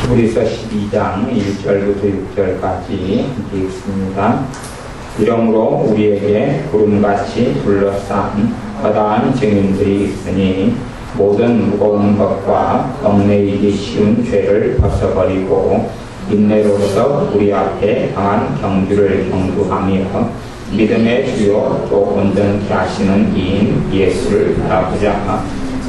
히브리서 12장 1절부터 6절까지 읽습니다. 이러므로 우리에게 구름같이 둘러싼 허다한 증인들이 있으니 모든 무거운 것과 얽매이기 쉬운 죄를 벗어버리고 인내로서 우리 앞에 강한 경주를 경주하며 믿음의 주요 또 온전케 하시는 이인 예수를 바라보자.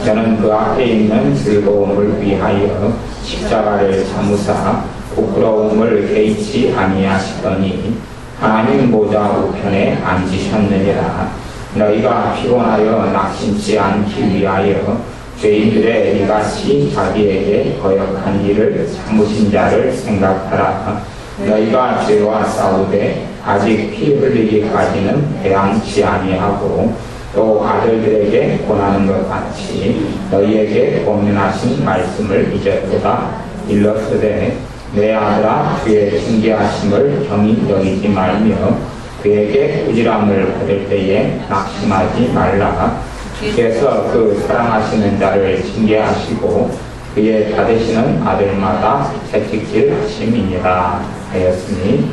저는 그 앞에 있는 즐거움을 위하여 십자가를 참으사 부끄러움을 개의치 아니하시더니 하나님 보좌 우편에 앉으셨느니라. 너희가 피곤하여 낙심치 않기 위하여 죄인들의 이같이 자기에게 거역한 일을 참으신 자를 생각하라. 너희가 죄와 싸우되 아직 피 흘리기까지는 배앙치 아니하고 또 아들들에게 권하는 것 같이 너희에게 권면하신 말씀을 잊었도다. 일렀으되 내 아들아 주의 징계하심을 경히 여기지 말며 그에게 꾸지람을 받을 때에 낙심하지 말라. 주께서 그 사랑하시는 자를 징계하시고 그의 받으시는 아들마다 채찍질 하심이니라 하였으니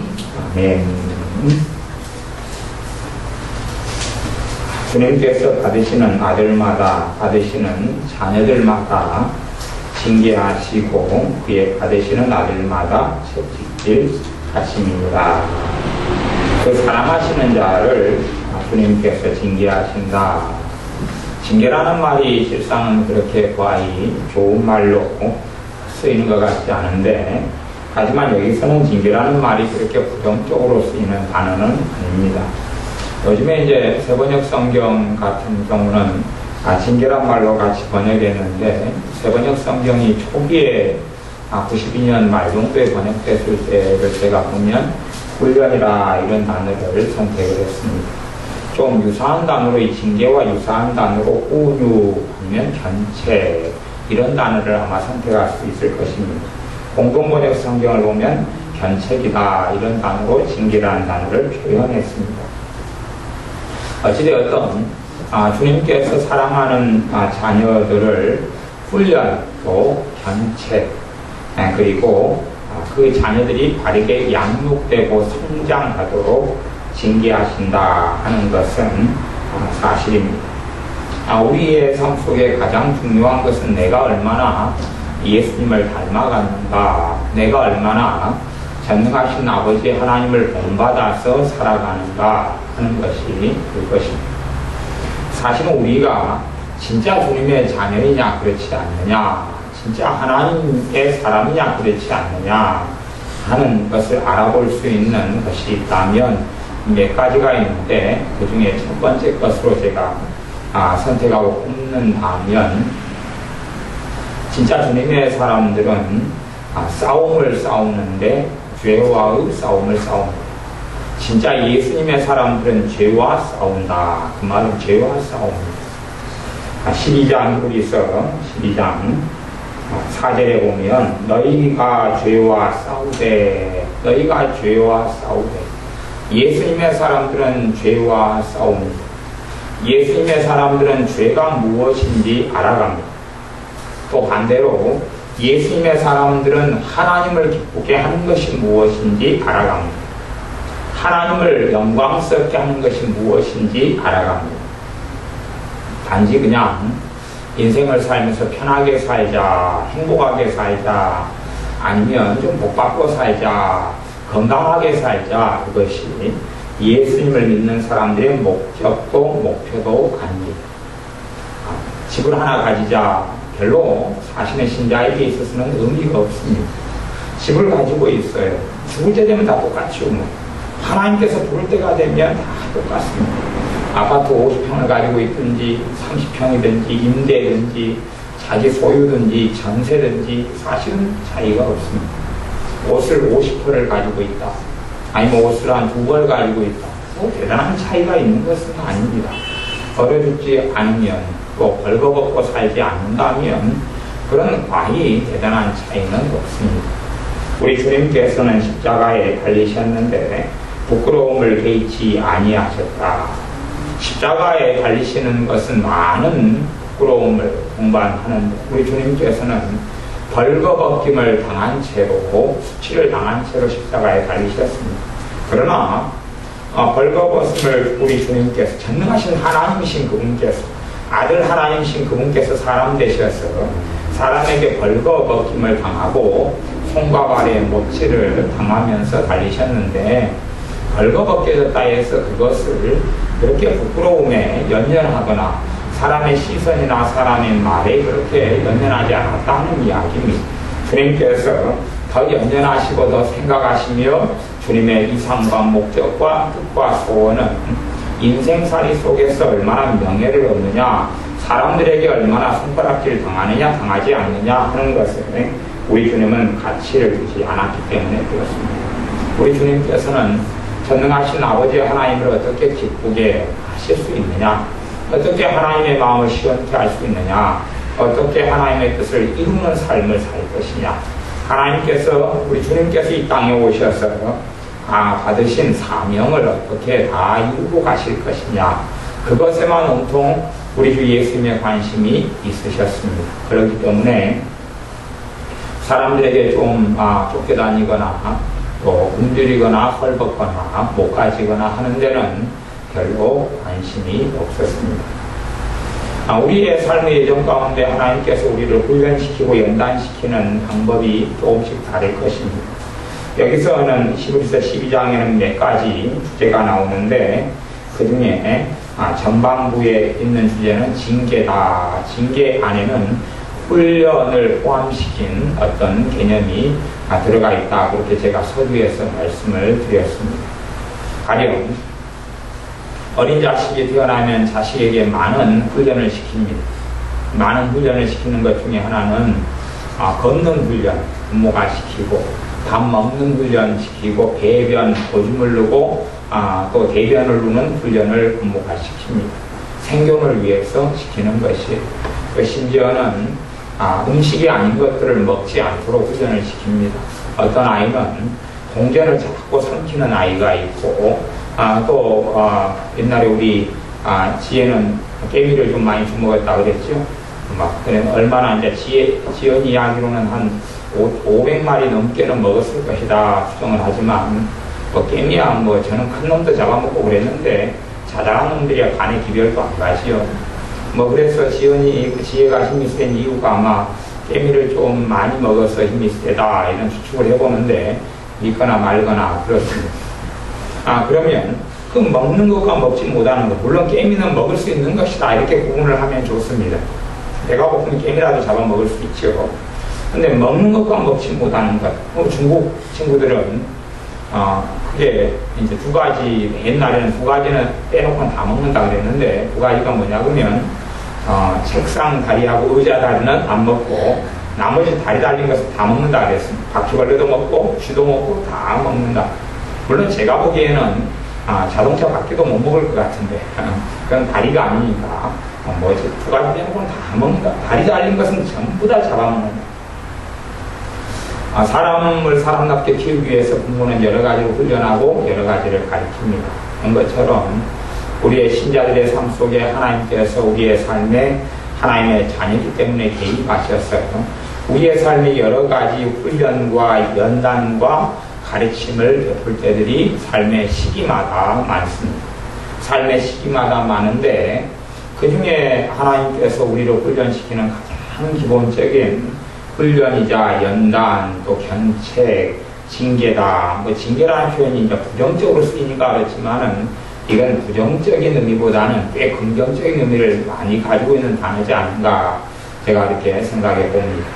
아멘. 주님께서 받으시는 아들마다 받으시는 자녀들마다 징계하시고 그의 받으시는 아들마다 채찍질 하심이니라. 그 사랑하시는 자를 주님께서 징계하신다. 징계라는 말이 실상은 그렇게 거의 좋은 말로 쓰이는 것 같지 않은데, 하지만 여기서는 징계라는 말이 그렇게 부정적으로 쓰이는 단어는 아닙니다. 요즘에 이제 새번역 성경 같은 경우는 징계란 말로 같이 번역했는데, 새번역 성경이 초기에 92년 말 정도에 번역됐을 때를 제가 보면 훈련이라 이런 단어를 선택을 했습니다. 좀 유사한 단어로, 이 징계와 유사한 단어로 운유 아니면 견책 이런 단어를 아마 선택할 수 있을 것입니다. 공동번역 성경을 보면 견책이다 이런 단어로 징계라는 단어를 표현했습니다. 어찌되었든 주님께서 사랑하는 자녀들을 훈련, 또 견책, 그리고 그 자녀들이 바르게 양육되고 성장하도록 징계하신다 하는 것은 사실입니다. 우리의 삶 속에 가장 중요한 것은 내가 얼마나 예수님을 닮아가는가, 내가 얼마나 전능하신 아버지 하나님을 본받아서 살아가는가 하는 것이 그것입니다. 사실은 우리가 진짜 주님의 자녀이냐 그렇지 않느냐, 진짜 하나님의 사람이냐 그렇지 않느냐 하는 것을 알아볼 수 있는 것이 있다면 몇 가지가 있는데, 그 중에 첫 번째 것으로 제가 선택하고 꼽는다면, 진짜 주님의 사람들은 싸움을 싸우는데 죄와의 싸움을 싸웁니다. 진짜 예수님의 사람들은 죄와 싸운다. 그 말은 죄와 싸웁니다. 12장 히브리서 12장 4절에 보면 너희가 죄와 싸우되, 너희가 죄와 싸우되. 예수님의 사람들은 죄와 싸웁니다. 예수님의 사람들은 죄가 무엇인지 알아갑니다. 또 반대로 예수님의 사람들은 하나님을 기쁘게 하는 것이 무엇인지 알아갑니다. 하나님을 영광스럽게 하는 것이 무엇인지 알아갑니다. 단지 그냥 인생을 살면서 편하게 살자, 행복하게 살자, 아니면 좀 복받고 살자, 건강하게 살자, 그것이 예수님을 믿는 사람들의 목적도 목표도 아닙니다. 집을 하나 가지자, 별로 사실은 신자에게 있어서는 의미가 없습니다. 집을 가지고 있어요. 죽을 때 되면 다 똑같죠. 하나님께서 부를 때가 되면 다 똑같습니다. 아파트 50평을 가지고 있든지 30평이든지 임대든지 자기 소유든지 전세든지 사실은 차이가 없습니다. 옷을 50벌을 가지고 있다, 아니면 옷을 한 2벌 가지고 있다, 대단한 차이가 있는 것은 아닙니다. 벌어 죽지 않으면, 또 벌거벗고 살지 않는다면 그런 과히 대단한 차이는 없습니다. 우리 주님께서는 십자가에 달리셨는데 부끄러움을 개의치 아니하셨다. 십자가에 달리시는 것은 많은 부끄러움을 동반하는데, 우리 주님께서는 벌거벗김을 당한 채로, 수치를 당한 채로 십자가에 달리셨습니다. 그러나 벌거벗음을 우리 주님께서, 전능하신 하나님이신 그분께서, 아들 하나님이신 그분께서 사람 되셔서 사람에게 벌거벗김을 당하고 손과 발의 못질을 당하면서 달리셨는데, 벌거벗겨졌다 해서 그것을 그렇게 부끄러움에 연연하거나 사람의 시선이나 사람의 말에 그렇게 연연하지 않았다는 이야기입니다. 주님께서 더 연연하시고 더 생각하시며 주님의 이상과 목적과 뜻과 소원은 인생살이 속에서 얼마나 명예를 얻느냐, 사람들에게 얼마나 손가락질 당하느냐 당하지 않느냐 하는 것에 우리 주님은 가치를 두지 않았기 때문에 그렇습니다. 우리 주님께서는 전능하신 아버지 하나님을 어떻게 기쁘게 하실 수 있느냐, 어떻게 하나님의 마음을 시원케 할 수 있느냐, 어떻게 하나님의 뜻을 이루는 삶을 살 것이냐, 하나님께서, 우리 주님께서 이 땅에 오셔서 받으신 사명을 어떻게 다 이루고 가실 것이냐, 그것에만 온통 우리 주 예수님의 관심이 있으셨습니다. 그렇기 때문에 사람들에게 좀 쫓겨다니거나 또 굶주리거나 헐벗거나 못 가지거나 하는 데는 별로 관심이 없었습니다. 우리의 삶의 예정 가운데 하나님께서 우리를 훈련시키고 연단시키는 방법이 조금씩 다를 것입니다. 여기서는 히브리서 12장에는 몇 가지 주제가 나오는데, 그 중에 전반부에 있는 주제는 징계다. 징계 안에는 훈련을 포함시킨 어떤 개념이 들어가 있다. 그렇게 제가 서두에서 말씀을 드렸습니다. 가령 어린 자식이 태어나면 자식에게 많은 훈련을 시킵니다. 많은 훈련을 시키는 것 중에 하나는 걷는 훈련, 부모가 시키고, 밥 먹는 훈련 시키고, 배변, 오줌을 누고 또 대변을 누는 훈련을 부모가 시킵니다. 생존을 위해서 시키는 것이, 심지어는 음식이 아닌 것들을 먹지 않도록 훈련을 시킵니다. 어떤 아이는 동전을 자꾸 삼키는 아이가 있고, 또 옛날에 우리 지혜는 깨미를 좀 많이 주먹었다 그랬죠. 얼마나 이제 지연 이야기로는 한 500마리 넘게는 먹었을 것이다 추정을 하지만, 깨미야 저는 큰 놈도 잡아먹고 그랬는데 자잘한 놈들이야 간에 기별도 안 가지요. 그래서 지혜가 힘이 센 이유가 아마 깨미를 좀 많이 먹어서 힘이 세다 이런 추측을 해보는데, 믿거나 말거나 그렇습니다. 그러면 그 먹는 것과 먹지 못하는 것, 물론 깨미는 먹을 수 있는 것이다 이렇게 구분을 하면 좋습니다. 배가 고프면 깨미라도 잡아먹을 수 있죠. 근데 먹는 것과 먹지 못하는 것, 중국 친구들은 그게 이제 두 가지, 옛날에는 두 가지는 빼놓고는 다 먹는다 그랬는데, 두 가지가 뭐냐 그러면 책상 다리하고 의자 다리는 안 먹고 나머지 다리 달린 것을 다 먹는다 그랬습니다. 바퀴벌레도 먹고 쥐도 먹고 다 먹는다. 물론 제가 보기에는 자동차 바퀴도 못 먹을 것 같은데 그건 다리가 아니니까 두 가지 빼놓고는 다 먹는다. 다리 달린 것은 전부 다 잡아먹는다. 사람을 사람답게 키우기 위해서 부모는 여러 가지로 훈련하고 여러 가지를 가르칩니다. 그런 것처럼 우리의 신자들의 삶 속에 하나님께서 우리의 삶에 하나님의 자녀이기 때문에 개입하셨어요. 우리의 삶의 여러 가지 훈련과 연단과 가르침을 베풀 때들이 삶의 시기마다 많습니다. 삶의 시기마다 많은데, 그 중에 하나님께서 우리를 훈련시키는 가장 기본적인 훈련이자 연단, 또 견책, 징계다. 징계라는 표현이 이제 부정적으로 쓰이니까 그렇지만은 이건 부정적인 의미보다는 꽤 긍정적인 의미를 많이 가지고 있는 단어지 않은가 제가 이렇게 생각해 봅니다.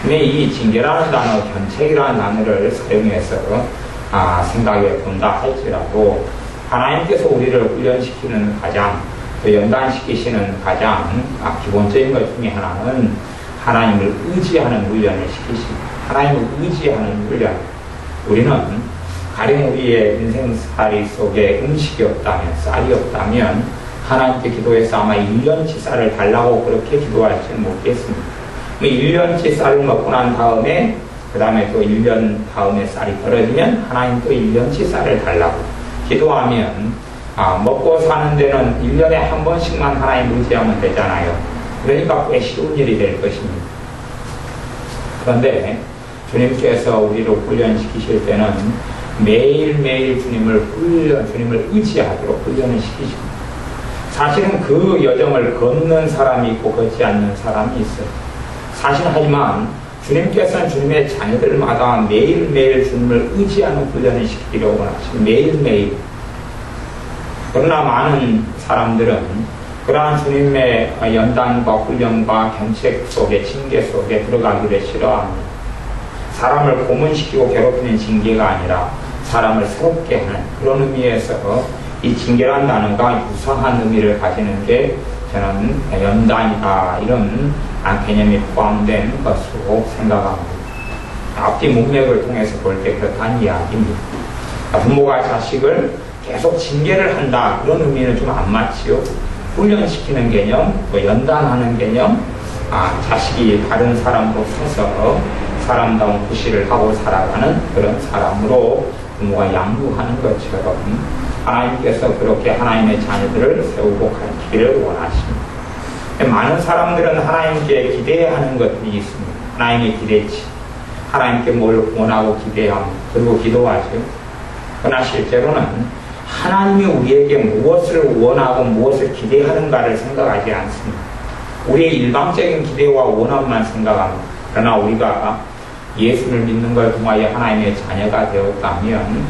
근데 이 징계라는 단어, 견책이라는 단어를 사용해서 생각해 본다 할지라도 하나님께서 우리를 훈련시키는 가장, 또 연단시키시는 가장 기본적인 것 중에 하나는 하나님을 의지하는 훈련을 시키십니다. 하나님을 의지하는 훈련. 우리는 가령 우리의 인생살이 속에 음식이 없다면, 쌀이 없다면 하나님께 기도해서 아마 1년치 쌀을 달라고 그렇게 기도할지는 못겠습니다. 1년치 쌀을 먹고 난 다음에 그 다음에 또 1년 다음에 쌀이 떨어지면 하나님 또 1년치 쌀을 달라고 기도하면 먹고 사는 데는 1년에 한 번씩만 하나님 의지하면 되잖아요. 그러니까 꽤 쉬운 일이 될 것입니다. 그런데 주님께서 우리를 훈련시키실 때는 매일매일 주님을 의지하도록 훈련을 시키십니다. 사실은 그 여정을 걷는 사람이 있고 걷지 않는 사람이 있어요. 사실 하지만 주님께서는 주님의 자녀들마다 매일매일 주님을 의지하는 훈련을 시키려고 하시고 매일매일. 그러나 많은 사람들은 그러한 주님의 연단과 훈련과 경책 속에 징계 속에 들어가기를 싫어합니다. 사람을 고문시키고 괴롭히는 징계가 아니라 사람을 새롭게 하는 그런 의미에서 이 징계란 단어가 유사한 의미를 가지는 게 저는 연단이다 이런 개념이 포함된 것으로 생각합니다. 앞뒤 문맥을 통해서 볼 때 그렇다는 이야기입니다. 부모가 자식을 계속 징계를 한다 그런 의미는 좀 안 맞지요. 훈련시키는 개념, 연단하는 개념, 자식이 다른 사람으로 서서 사람다운 구실을 하고 살아가는 그런 사람으로 부모가 양육하는 것처럼 하나님께서 그렇게 하나님의 자녀들을 세우고 가르치기를 원하십니다. 많은 사람들은 하나님께 기대하는 것들이 있습니다. 하나님의 기대치, 하나님께 뭘 원하고 기대합니다. 그리고 기도하죠. 그러나 실제로는 하나님이 우리에게 무엇을 원하고 무엇을 기대하는가를 생각하지 않습니다. 우리의 일방적인 기대와 원함만 생각합니다. 그러나 우리가 예수를 믿는 걸 통하여 하나님의 자녀가 되었다면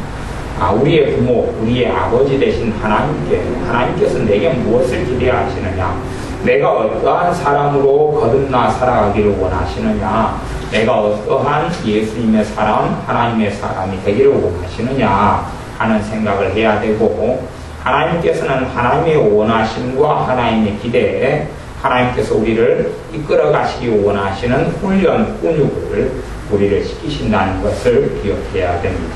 우리의 부모, 우리의 아버지 되신 하나님께서 내게 무엇을 기대하시느냐, 내가 어떠한 사람으로 거듭나 살아가기를 원하시느냐, 내가 어떠한 예수님의 사람, 하나님의 사람이 되기를 원하시느냐 하는 생각을 해야 되고, 하나님께서는 하나님의 원하심과 하나님의 기대에 하나님께서 우리를 이끌어 가시기 원하시는 훈련, 훈육을 우리를 시키신다는 것을 기억해야 됩니다.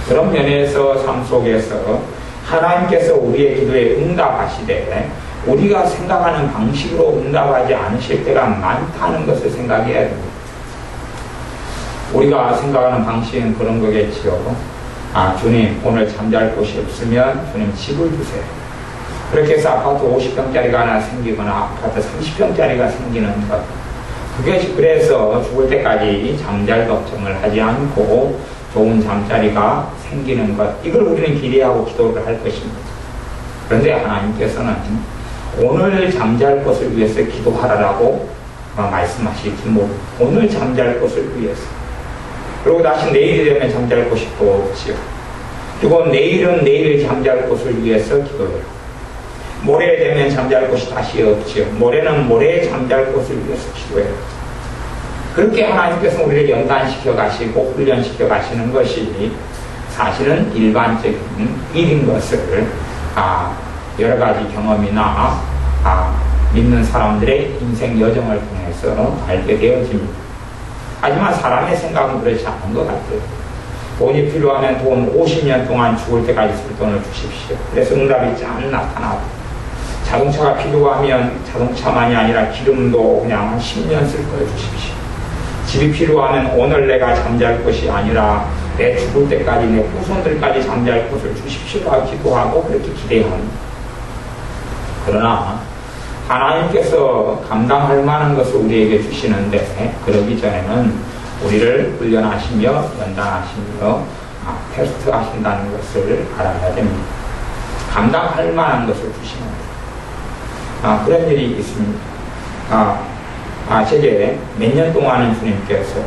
그런 면에서 삶 속에서 하나님께서 우리의 기도에 응답하시되 우리가 생각하는 방식으로 응답하지 않으실 때가 많다는 것을 생각해야 됩니다. 우리가 생각하는 방식은 그런 거겠지요. 주님 오늘 잠잘 곳이 없으면 주님 집을 주세요. 그렇게 해서 아파트 50평짜리가 하나 생기거나 아파트 30평짜리가 생기는 것, 그것이 그래서 죽을 때까지 잠잘 걱정을 하지 않고 좋은 잠자리가 생기는 것, 이걸 우리는 기대하고 기도를 할 것입니다. 그런데 하나님께서는 오늘 잠잘 것을 위해서 기도하라라고 말씀하실지 모르고 오늘 잠잘 것을 위해서, 그리고 다시 내일이 되면 잠잘 곳이 또 없지요. 그리고 내일은 내일 잠잘 곳을 위해서 기도해요. 모레 되면 잠잘 곳이 다시 없지요. 모레는 모레 잠잘 곳을 위해서 기도해요. 그렇게 하나님께서 우리를 연단시켜 가시고 훈련시켜 가시는 것이 사실은 일반적인 일인 것을 여러 가지 경험이나 믿는 사람들의 인생 여정을 통해서 알게 되어집니다. 하지만 사람의 생각은 그렇지 않은 것 같아요. 돈이 필요하면 돈 50년 동안 죽을 때까지 쓸 돈을 주십시오. 그래서 응답이 쫙 나타나고, 자동차가 필요하면 자동차만이 아니라 기름도 그냥 한 10년 쓸 걸 주십시오. 집이 필요하면 오늘 내가 잠잘 곳이 아니라 내 죽을 때까지 내 후손들까지 잠잘 곳을 주십시오라고 기도하고 그렇게 기대합니다. 그러나 하나님께서 감당할 만한 것을 우리에게 주시는데, 그러기 전에는 우리를 훈련하시며 연단하시며 테스트하신다는 것을 알아야 됩니다. 감당할 만한 것을 주시는 거예요. 그런 일이 있습니다. 제게 몇 년 동안은 주님께서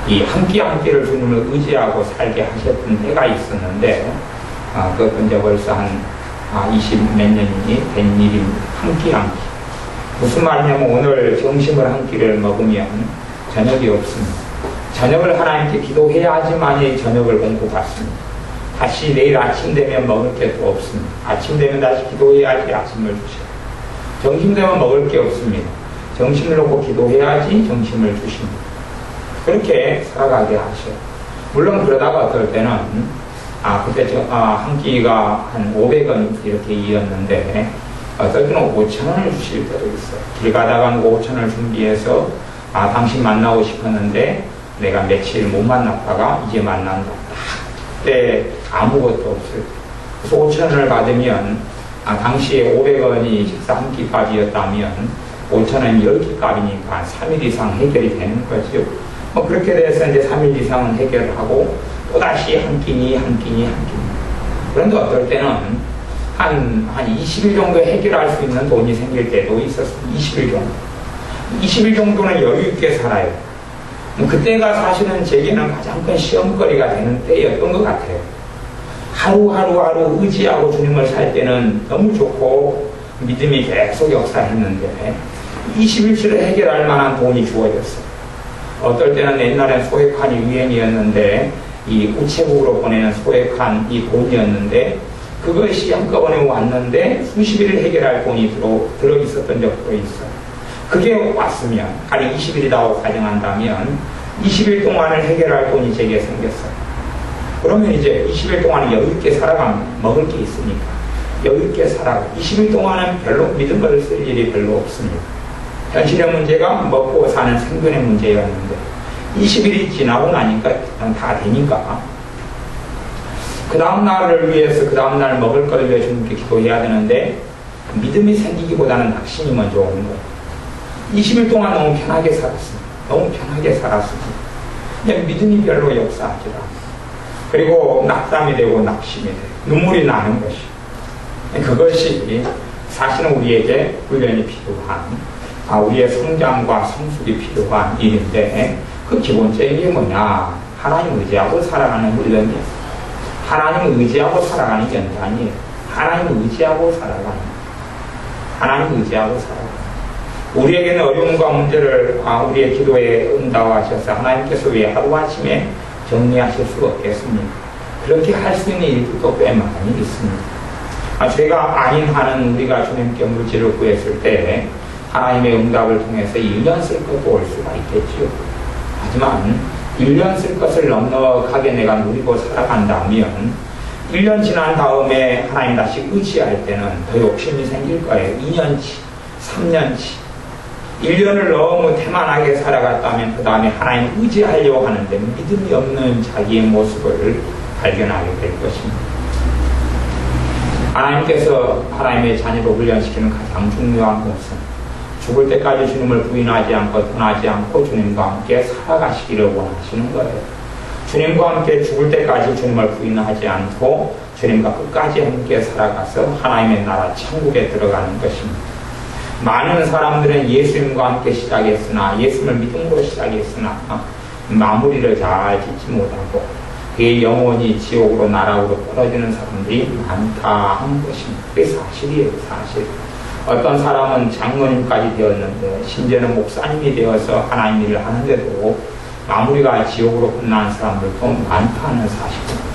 이 한 끼 한 끼를 주님을 의지하고 살게 하셨던 때가 있었는데, 그것은 이제 벌써 한 20 몇 년이 된 일입니다. 한 끼 한 끼. 무슨 말이냐면 오늘 점심을 한 끼를 먹으면 저녁이 없습니다. 저녁을 하나님께 기도해야지만이 저녁을 공급받습니다. 다시 내일 아침 되면 먹을 게 또 없습니다. 아침 되면 다시 기도해야지 아침을 주셔요. 점심 되면 먹을 게 없습니다. 점심을 놓고 기도해야지 점심을 주십니다. 그렇게 살아가게 하셔요. 물론 그러다가 어떨 때는 그때 한 끼가 한 500원 이렇게 이었는데 어떨 때는 5,000원을 주실 때도 있어요. 길 가다가 5,000원을 준비해서 당신 만나고 싶었는데 내가 며칠 못 만났다가 이제 만난다. 그때 아무것도 없어요. 그래서 5,000원을 받으면 당시에 500원이 식사 한 끼까지였다면 5,000원 10개 값이니까 3일 이상 해결이 되는 거죠. 뭐 그렇게 돼서 이제 3일 이상은 해결을 하고 또다시 한 끼니. 그런데 어떨 때는 한 20일 정도 해결할 수 있는 돈이 생길 때도 있었어요. 20일 정도. 20일 정도는 여유 있게 살아요. 그때가 사실은 제게는 가장 큰 시험거리가 되는 때였던 것 같아요. 하루 의지하고 주님을 살 때는 너무 좋고 믿음이 계속 역사했는데 20일치를 해결할 만한 돈이 주어졌어요. 어떨 때는 옛날엔 소액환이 유행이었는데 이 우체국으로 보내는 소액환 이 돈이었는데 그것이 한꺼번에 왔는데 수십일을 해결할 돈이 들어있었던 적도 있어요. 그게 왔으면 가령 20일이라고 가정한다면 20일 동안을 해결할 돈이 제게 생겼어요. 그러면 이제 20일 동안은 여유있게 살아가면 먹을 게 있으니까 여유있게 살아가 20일 동안은 별로 믿음을 쓸 일이 별로 없습니다. 현실의 문제가 먹고 사는 생존의 문제였는데 20일이 지나고 나니까 다 되니까 그 다음날을 위해서 그 다음날 먹을 걸 위해 주님께 기도해야 되는데 믿음이 생기기보다는 낙심이 먼저 오는 거예요. 20일 동안 너무 편하게 살았습니다. 그냥 믿음이 별로 역사하지 않아요. 그리고 낙담이 되고 낙심이 돼요. 눈물이 나는 것이. 그것이 사실은 우리에게 훈련이 필요한 우리의 성장과 성숙이 필요한 일인데 그 기본적인 게 뭐냐? 하나님 의지하고 살아가는 훈련이에요. 하나님을 의지하고 살아가는 게 아니에요. 하나님을 의지하고 살아가는 우리에게는 어려움과 문제를 우리의 기도에 응답하셔서 하나님께서 왜 하루아침에 정리하실 수가 없겠습니까? 그렇게 할 수 있는 일들도 꽤 많이 있습니다. 죄가 아닌 한은 우리가 주님께 물질을 구했을 때 하나님의 응답을 통해서 1년 쓸 것도 올 수가 있겠지요. 하지만 1년 쓸 것을 넉넉하게 내가 누리고 살아간다면 1년 지난 다음에 하나님 다시 의지할 때는 더 욕심이 생길 거예요. 2년치, 3년치 1년을 너무 태만하게 살아갔다면 그 다음에 하나님 의지하려고 하는데 믿음이 없는 자기의 모습을 발견하게 될 것입니다. 하나님께서 하나님의 자녀로 훈련시키는 가장 중요한 것은 죽을 때까지 주님을 부인하지 않고 떠나지 않고 주님과 함께 살아가시기를 원하시는 거예요. 주님과 함께 죽을 때까지 주님을 부인하지 않고 주님과 끝까지 함께 살아가서 하나님의 나라 천국에 들어가는 것입니다. 많은 사람들은 예수님과 함께 시작했으나 예수님을 믿음으로 시작했으나 마무리를 잘 짓지 못하고 그의 영혼이 지옥으로 나락으로 떨어지는 사람들이 많다 하는 것입니다. 그게 사실이에요. 사실. 어떤 사람은 장로님까지 되었는데 심지어는 목사님이 되어서 하나님 일을 하는데도 마무리가 지옥으로 끝난 사람들도 많다는 사실입니다.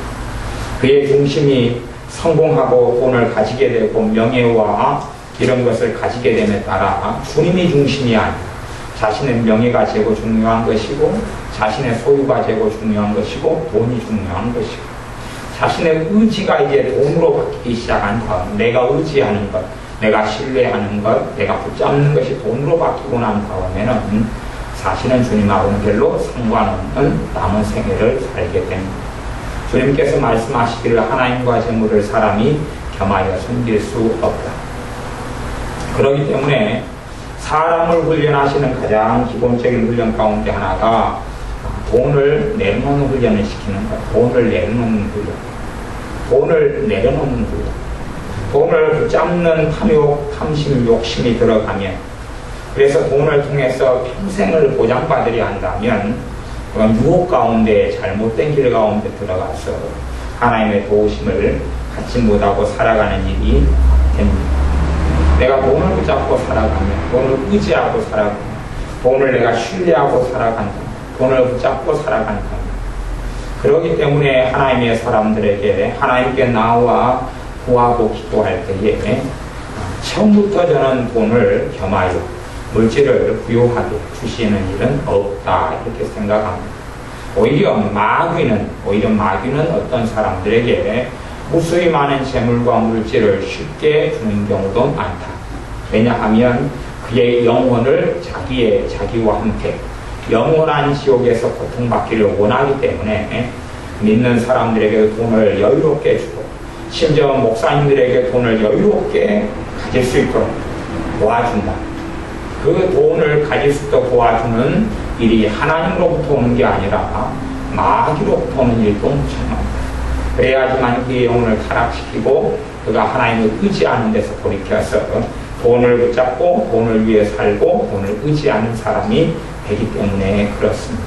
그의 중심이 성공하고 돈을 가지게 되고 명예와 이런 것을 가지게 됨에 따라 주님이 중심이 아니라 자신의 명예가 제고 중요한 것이고 자신의 소유가 제고 중요한 것이고 돈이 중요한 것이고 자신의 의지가 이제 돈으로 바뀌기 시작한 다음 내가 의지하는 것 내가 신뢰하는 것, 내가 붙잡는 것이 돈으로 바뀌고 난 다음에는 사실은 주님하고는 별로 상관없는 남은 생애를 살게 됩니다. 주님께서 말씀하시기를 하나님과 재물을 사람이 겸하여 섬길 수 없다. 그렇기 때문에 사람을 훈련하시는 가장 기본적인 훈련 가운데 하나가 돈을 내려놓는 훈련을 시키는 것, 돈을 내려놓는 훈련. 돈을 붙잡는 탐욕, 탐심, 욕심이 들어가면 그래서 돈을 통해서 평생을 보장받으려 한다면 그건 유혹 가운데 잘못된 길 가운데 들어가서 하나님의 도우심을 갖지 못하고 살아가는 일이 됩니다. 내가 돈을 붙잡고 살아가면 돈을 의지하고 살아가면 돈을 내가 신뢰하고 살아간다. 돈을 붙잡고 살아간다. 그렇기 때문에 하나님의 사람들에게 하나님께 나와 구하고 기도할 때에 처음부터 저는 돈을 겸하여 물질을 부요하게 주시는 일은 없다 이렇게 생각합니다. 오히려 마귀는 어떤 사람들에게 무수히 많은 재물과 물질을 쉽게 주는 경우도 많다. 왜냐하면 그의 영혼을 자기와 함께 영원한 지옥에서 고통받기를 원하기 때문에 믿는 사람들에게 돈을 여유롭게 주고 심지어 목사님들에게 돈을 여유롭게 가질 수 있도록 도와준다. 그 돈을 가질 수 있도록 도와주는 일이 하나님으로부터 오는 게 아니라 마귀로부터 오는 일도 무척 많다. 그래야지만 그의 영혼을 타락시키고 그가 하나님을 의지하는 데서 돌이켜서 돈을 붙잡고 돈을 위해 살고 돈을 의지하는 사람이 되기 때문에 그렇습니다.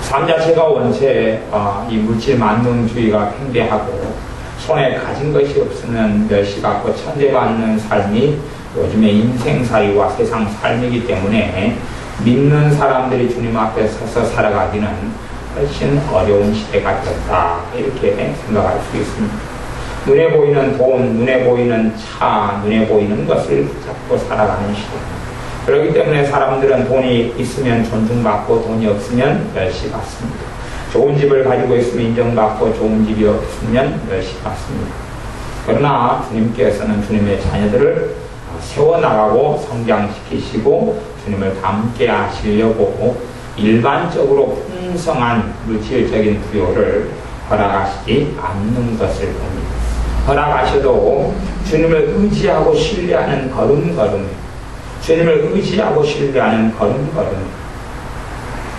삶 자체가 원체 이 물질 만능주의가 팽배하고 손에 가진 것이 없으면 멸시 받고 천대받는 삶이 요즘의 인생살이와 세상 삶이기 때문에 믿는 사람들이 주님 앞에 서서 살아가기는 훨씬 어려운 시대가 됐다, 이렇게 생각할 수 있습니다. 눈에 보이는 돈, 눈에 보이는 차, 눈에 보이는 것을 붙잡고 살아가는 시대. 그렇기 때문에 사람들은 돈이 있으면 존중받고 돈이 없으면 멸시받습니다. 좋은 집을 가지고 있으면 인정받고 좋은 집이 없으면 멸시받습니다. 그러나 주님께서는 주님의 자녀들을 세워나가고 성장시키시고 주님을 닮게 하시려고 일반적으로 풍성한 물질적인 부요를 허락하시지 않는 것을 봅니다. 허락하셔도 주님을 의지하고 신뢰하는 걸음걸음, 주님을 의지하고 신뢰하는 걸음걸음.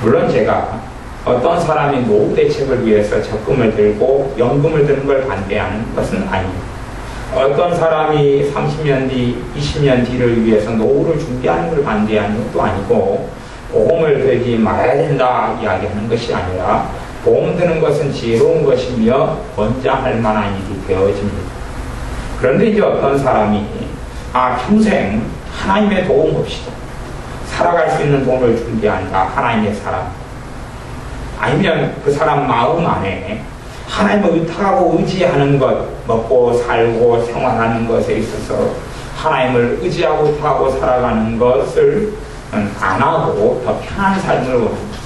물론 제가 어떤 사람이 노후 대책을 위해서 적금을 들고 연금을 드는 걸 반대하는 것은 아닙니다. 어떤 사람이 30년 뒤, 20년 뒤를 위해서 노후를 준비하는 걸 반대하는 것도 아니고 보험을 들지 말아야 된다 이야기하는 것이 아니라 보험 드는 것은 지혜로운 것이며 권장할 만한 일이 되어집니다. 그런데 이제 어떤 사람이 평생 하나님의 도움 없이 살아갈 수 있는 돈을 준비한다, 하나님의 사람. 아니면 그 사람 마음 안에 하나님을 의탁하고 의지하는 것, 먹고 살고 생활하는 것에 있어서 하나님을 의지하고 의탁하고 살아가는 것을 안 하고 더 편한 삶을 원합니다.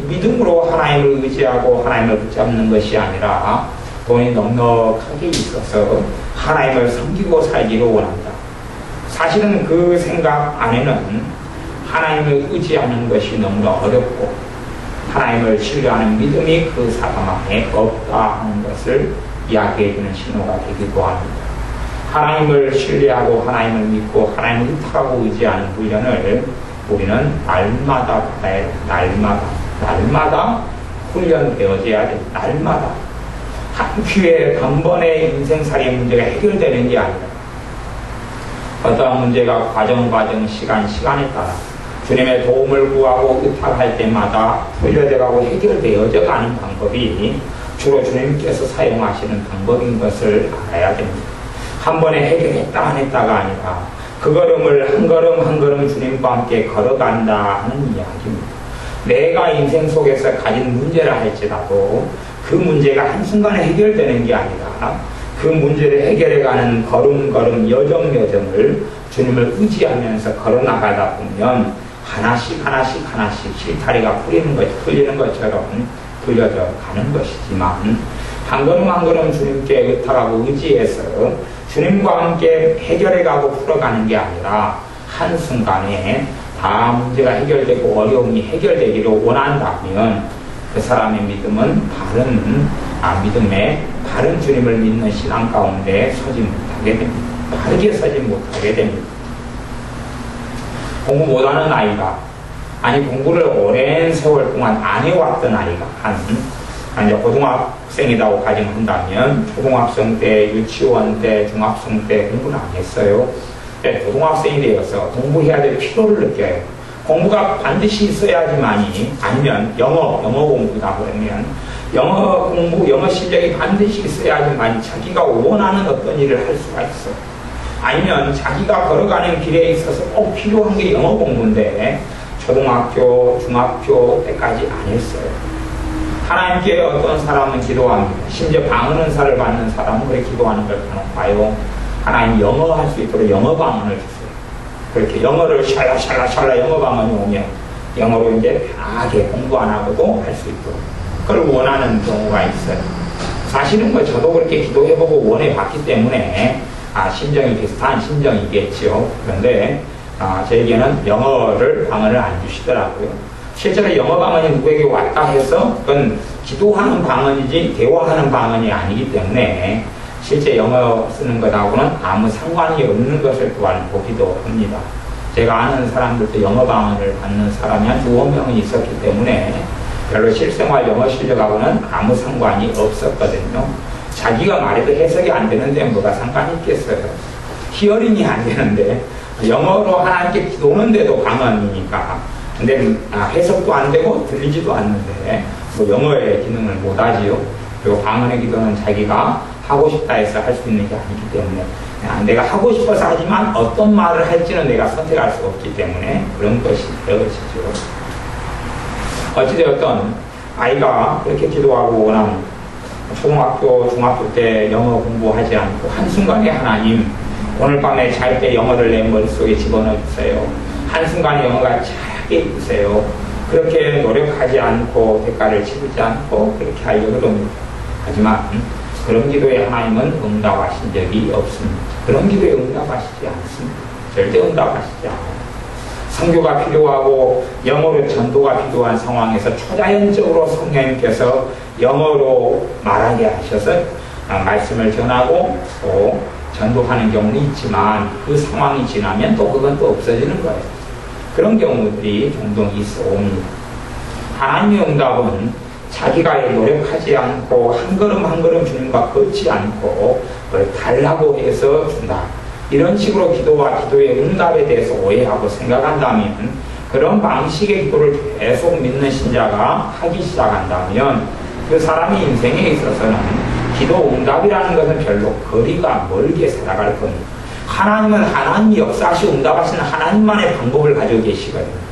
믿음으로 하나님을 의지하고 하나님을 붙잡는 것이 아니라 돈이 넉넉하게 있어서 하나님을 섬기고 살기를 원한다. 사실은 그 생각 안에는 하나님을 의지하는 것이 너무나 어렵고 하나님을 신뢰하는 믿음이 그 사람 안에 없다 하는 것을 이야기해주는 신호가 되기도 합니다. 하나님을 신뢰하고 하나님을 믿고 하나님을 의탁하고 의지하는 훈련을 우리는 날마다 받아야 돼. 날마다 훈련되어져야 돼. 날마다. 한 기회에 단번에 인생살이 문제가 해결되는 게 아니라 어떤 문제가 과정 시간에 따라 주님의 도움을 구하고 의탁할 때마다 훈련되어가고 해결되어져 가는 방법이 주로 주님께서 사용하시는 방법인 것을 알아야 됩니다. 한 번에 해결했다 안 했다가 아니라 그 걸음을 한 걸음 한 걸음 주님과 함께 걸어간다 하는 이야기입니다. 내가 인생 속에서 가진 문제라 할지라도 그 문제가 한순간에 해결되는 게 아니라 그 문제를 해결해가는 걸음걸음 여정을 주님을 의지하면서 걸어나가다 보면 하나씩 실타리가 풀리는 것처럼 풀려져 가는 것이지만 한 걸음 한 걸음 주님께 의탁하고 의지해서 주님과 함께 해결해가고 풀어가는 게 아니라 한순간에 다 문제가 해결되고 어려움이 해결되기를 원한다면 그 사람의 믿음은 바른 주님을 믿는 신앙 가운데 서지 못하게 됩니다. 바르게 서지 못하게 됩니다. 공부 못하는 아이가, 공부를 오랜 세월 동안 안 해왔던 아이가 이제 고등학생이라고 가정한다면 초등학생 때, 유치원 때, 중학생 때 공부를 안 했어요. 고등학생이 되어서 공부해야 될 필요를 느껴요. 공부가 반드시 있어야지만이, 아니면 영어 공부다 그러면 영어 실력이 반드시 있어야지만 자기가 원하는 어떤 일을 할 수가 있어. 아니면 자기가 걸어가는 길에 있어서 꼭 필요한 게 영어 공부인데 초등학교, 중학교 때까지 안 했어요. 하나님께 어떤 사람은 기도합니다. 심지어 방언은사를 받는 사람은 그렇게 기도하는 걸 봐요. 하나님 영어 할 수 있도록 영어 방언을 주세요. 그렇게 영어를 샬라 영어 방언이 오면 영어로 이제 편하게 공부 안 하고도 할 수 있도록 그걸 원하는 경우가 있어요. 사실은 저도 그렇게 기도해보고 원해봤기 때문에 심정이 비슷한 심정이겠죠. 그런데 저에게는 방언을 안 주시더라고요. 실제로 영어 방언이 누구에게 왔다 해서 그건 기도하는 방언이지 대화하는 방언이 아니기 때문에 실제 영어 쓰는 것하고는 아무 상관이 없는 것을 또한 보기도 합니다. 제가 아는 사람들도 영어 강의를 받는 사람이 한 2~5명이 있었기 때문에 별로 실생활 영어 실력하고는 아무 상관이 없었거든요. 자기가 말해도 해석이 안 되는데 뭐가 상관이 있겠어요. 히어링이 안 되는데 영어로 하나님께 기도하는데도 방언이니까. 근데 해석도 안 되고 들리지도 않는데 뭐 영어의 기능을 못하지요. 그리고 방언의 기도는 자기가 하고 싶다 해서 할 수 있는 게 아니기 때문에 내가 하고 싶어서 하지만 어떤 말을 할지는 내가 선택할 수 없기 때문에 그런 것이 되어지죠. 어찌되었든 아이가 그렇게 기도하고 난 초등학교, 중학교 때 영어 공부하지 않고 한순간에 하나님 오늘 밤에 잘 때 영어를 내 머릿속에 집어넣어 주세요. 한순간에 영어가 잘하게 해주세요. 그렇게 노력하지 않고 대가를 치르지 않고 그렇게 하려고 합니다. 하지만 그런 기도에 하나님은 응답하신 적이 없습니다. 그런 기도에 응답하시지 않습니다. 절대 응답하시지 않아요. 선교가 필요하고 영어로 전도가 필요한 상황에서 초자연적으로 성령님께서 영어로 말하게 하셔서 말씀을 전하고 또 전도하는 경우는 있지만 그 상황이 지나면 또 그건 또 없어지는 거예요. 그런 경우들이 종종 있어 옵니다. 하나님의 응답은 자기가 노력하지 않고 한 걸음 한 걸음 주님과 걷지 않고 그걸 달라고 해서 준다. 이런 식으로 기도와 기도의 응답에 대해서 오해하고 생각한다면 그런 방식의 기도를 계속 믿는 신자가 하기 시작한다면 그 사람의 인생에 있어서는 기도 응답이라는 것은 별로 거리가 멀게 살아갈 겁니다. 하나님은 하나님이 역사하시 응답하시는 하나님만의 방법을 가지고 계시거든요.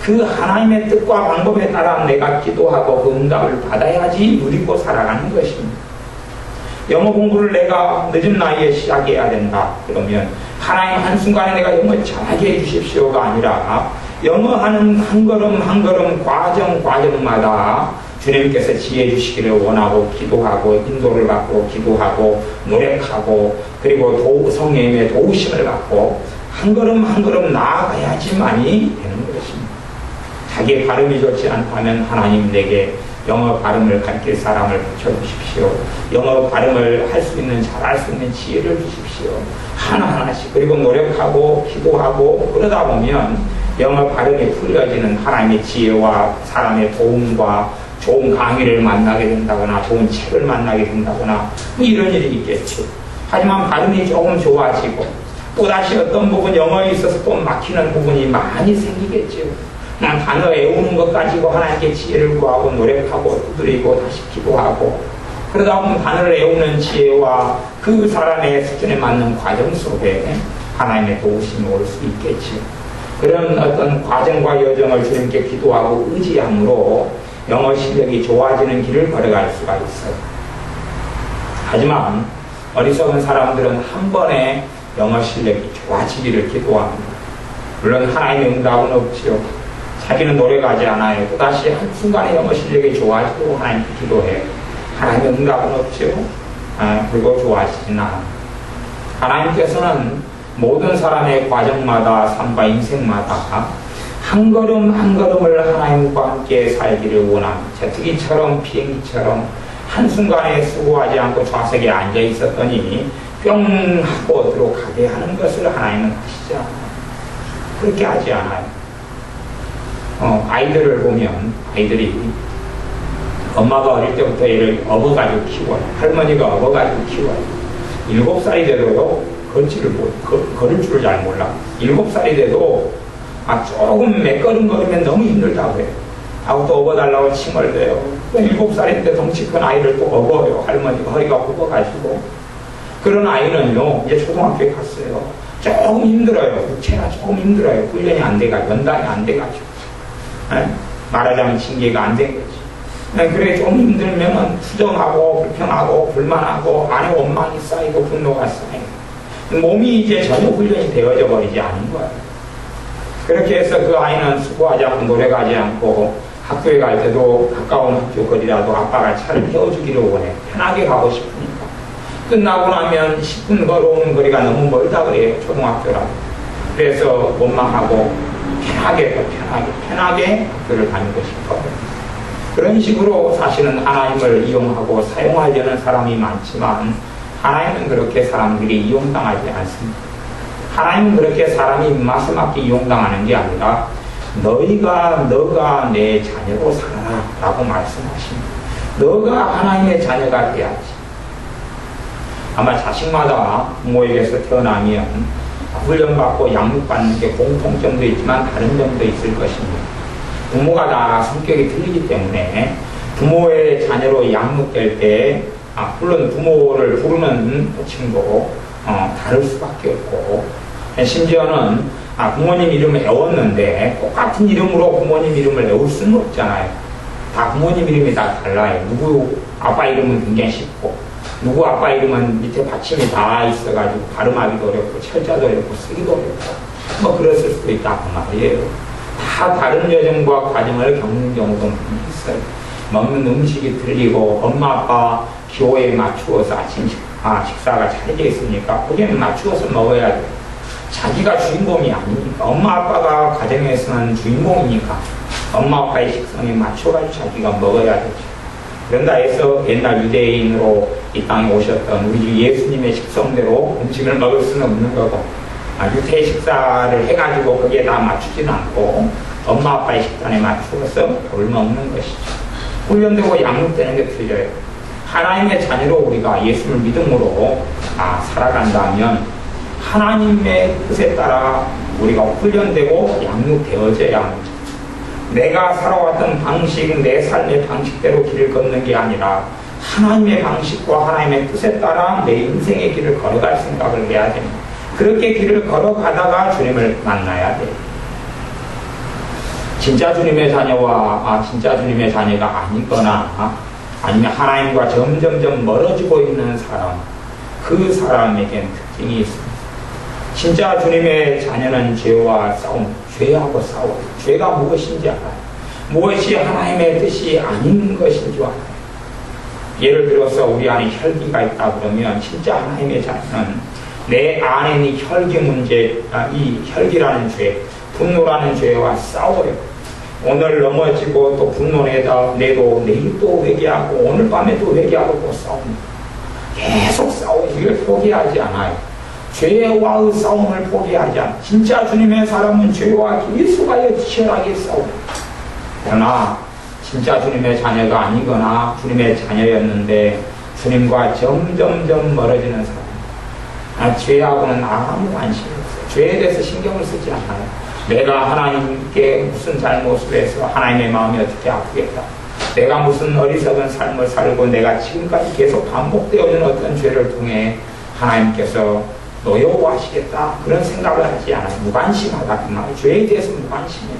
그 하나님의 뜻과 방법에 따라 내가 기도하고 그 응답을 받아야지 누리고 살아가는 것입니다. 영어 공부를 내가 늦은 나이에 시작해야 된다. 그러면 하나님 한순간에 내가 영어 잘하게 해주십시오가 아니라 영어 하는 한 걸음 한 걸음 과정마다 주님께서 지혜 주시기를 원하고 기도하고 인도를 받고 기도하고 노력하고 그리고 성령님의 도우심을 받고 한 걸음 한 걸음 나아가야지만이 되는 것입니다. 자기의 발음이 좋지 않다면 하나님 내게 영어 발음을 가르칠 사람을 붙여주십시오. 영어 발음을 할 수 있는 잘할 수 있는 지혜를 주십시오. 하나하나씩 그리고 노력하고 기도하고 그러다 보면 영어 발음이 풀려지는 하나님의 지혜와 사람의 도움과 좋은 강의를 만나게 된다거나 좋은 책을 만나게 된다거나 뭐 이런 일이 있겠죠. 하지만 발음이 조금 좋아지고 또다시 어떤 부분 영어에 있어서 또 막히는 부분이 많이 생기겠죠. 단어 외우는 것 가지고 하나님께 지혜를 구하고 노력하고 두드리고 다시 기도하고 그러다 보면 단어를 외우는 지혜와 그 사람의 수준에 맞는 과정 속에 하나님의 도우심이 올 수 있겠죠. 그런 어떤 과정과 여정을 주님께 기도하고 의지함으로 영어 실력이 좋아지는 길을 걸어갈 수가 있어요. 하지만 어리석은 사람들은 한 번에 영어 실력이 좋아지기를 기도합니다. 물론 하나님의 응답은 없지요. 자기는 노력하지 않아요. 또다시 한순간에 영어 실력이 좋아지고 하나님께 기도해요. 하나님의 응답은 없지요. 그리고 좋아지진 않아요. 하나님께서는 모든 사람의 과정마다 삶과 인생마다 한 걸음 한 걸음을 하나님과 함께 살기를 원합니다. 제트기처럼 비행기처럼 한순간에 수고하지 않고 좌석에 앉아 있었더니 뿅 하고 어디로 가게 하는 것을 하나님은 하시지 않아요. 그렇게 하지 않아요. 아이들을 보면 아이들이 엄마가 어릴 때부터 얘를 업어가지고 키워요. 할머니가 업어가지고 키워요. 7살이 돼도 걸을 줄을 잘 몰라. 7살이 돼도 조금 몇 걸음 걸으면 너무 힘들다고 해요. 하고 또 업어달라고 칭얼대요. 7살인데 덩치 큰 아이를 또 업어요. 할머니가 허리가 굽어가지고. 그런 아이는요, 이제 초등학교에 갔어요. 조금 힘들어요. 육체가 조금 힘들어요. 훈련이 안 돼가지고, 연단이 안 돼가지고. 말하자면 징계가 안 된 거지. 그래 좀 힘들면 투정하고 불평하고 불만하고 안에 원망이 쌓이고 분노가 쌓이고 몸이 이제 전혀 훈련이 되어져 버리지 않은 거예요. 그렇게 해서 그 아이는 수고하지 않고 노력하지 않고 학교에 갈 때도 가까운 학교 거리라도 아빠가 차를 태워주기를 원해. 편하게 가고 싶으니까. 끝나고 나면 10분 걸어오는 거리가 너무 멀다 그래요. 초등학교라고. 그래서 원망하고 편하게 학교를 다니고 싶어요. 그런 식으로 사실은 하나님을 이용하고 사용하려는 사람이 많지만 하나님은 그렇게 사람들이 이용당하지 않습니다. 하나님은 그렇게 사람이 입맛에 맞게 이용당하는 게 아니라 너가 내 자녀로 살아라 라고 말씀하십니다. 너가 하나님의 자녀가 돼야지. 아마 자식마다 부모에게서 태어나면 훈련받고 양육받는 게 공통점도 있지만 다른 점도 있을 것입니다. 부모가 다 성격이 틀리기 때문에 부모의 자녀로 양육될 때 물론 부모를 부르는 호칭도 다를 수밖에 없고, 심지어는 부모님 이름을 애웠는데 똑같은 이름으로 부모님 이름을 애울 수는 없잖아요. 다 부모님 이름이 다 달라요. 누구 아빠 이름은 굉장히 쉽고 누구 아빠 이름은 밑에 받침이 다 있어가지고 발음하기도 어렵고 철자도 어렵고 쓰기도 어렵고 뭐 그랬을 수도 있다고 말이에요. 다 다른 여정과 과정을 겪는 경우도 많이 있어요. 먹는 음식이 틀리고 엄마 아빠 기호에 맞추어서 아침 식사가 차려져 있으니까 거기에 맞추어서 먹어야 돼요. 자기가 주인공이 아니니까. 엄마 아빠가 가정에서는 주인공이니까 엄마 아빠의 식성에 맞춰가지고 자기가 먹어야 되죠. 그런다 해서 옛날 유대인으로 이 땅에 오셨던 우리 주 예수님의 식성대로 음식을 먹을 수는 없는 거고, 유태 식사를 해가지고 거기에 다 맞추지는 않고 엄마 아빠의 식단에 맞추어서 밥을 먹는 것이죠. 훈련되고 양육되는 게 틀려요. 하나님의 자녀로 우리가 예수를 믿음으로 살아간다면 하나님의 뜻에 따라 우리가 훈련되고 양육되어져야 합니다. 내가 살아왔던 방식, 내 삶의 방식대로 길을 걷는 게 아니라 하나님의 방식과 하나님의 뜻에 따라 내 인생의 길을 걸어갈 생각을 해야 됩니다. 그렇게 길을 걸어가다가 주님을 만나야 돼요. 진짜 주님의 자녀와 진짜 주님의 자녀가 아니거나 아니면 하나님과 점점점 멀어지고 있는 사람, 그 사람에겐 특징이 있습니다. 진짜 주님의 자녀는 죄와 싸움, 죄하고 싸워요. 죄가 무엇인지 알아요. 무엇이 하나님의 뜻이 아닌 것인 줄 알아요. 예를 들어서 우리 안에 혈기가 있다 그러면 진짜 하나님의 자녀는 내 안에 이 혈기 문제, 이 혈기라는 죄, 분노라는 죄와 싸워요. 오늘 넘어지고 또 분노내도 내일 또 회개하고 오늘 밤에 또 회개하고 또 싸웁니다. 계속 싸워요. 이걸 포기하지 않아요. 죄와의 싸움을 포기하지 않아요. 진짜 주님의 사람은 죄와 계속하여 치열하게 싸웁니다. 그러나 진짜 주님의 자녀가 아니거나 주님의 자녀였는데 주님과 점점점 멀어지는 사람, 죄하고는 아무 관심이 없어요. 죄에 대해서 신경을 쓰지 않아요. 내가 하나님께 무슨 잘못을 해서 하나님의 마음이 어떻게 아프겠다. 내가 무슨 어리석은 삶을 살고 내가 지금까지 계속 반복되어지는 어떤 죄를 통해 하나님께서 노여워하시겠다. 그런 생각을 하지 않아요. 무관심하다. 그 말. 죄에 대해서 무관심해요.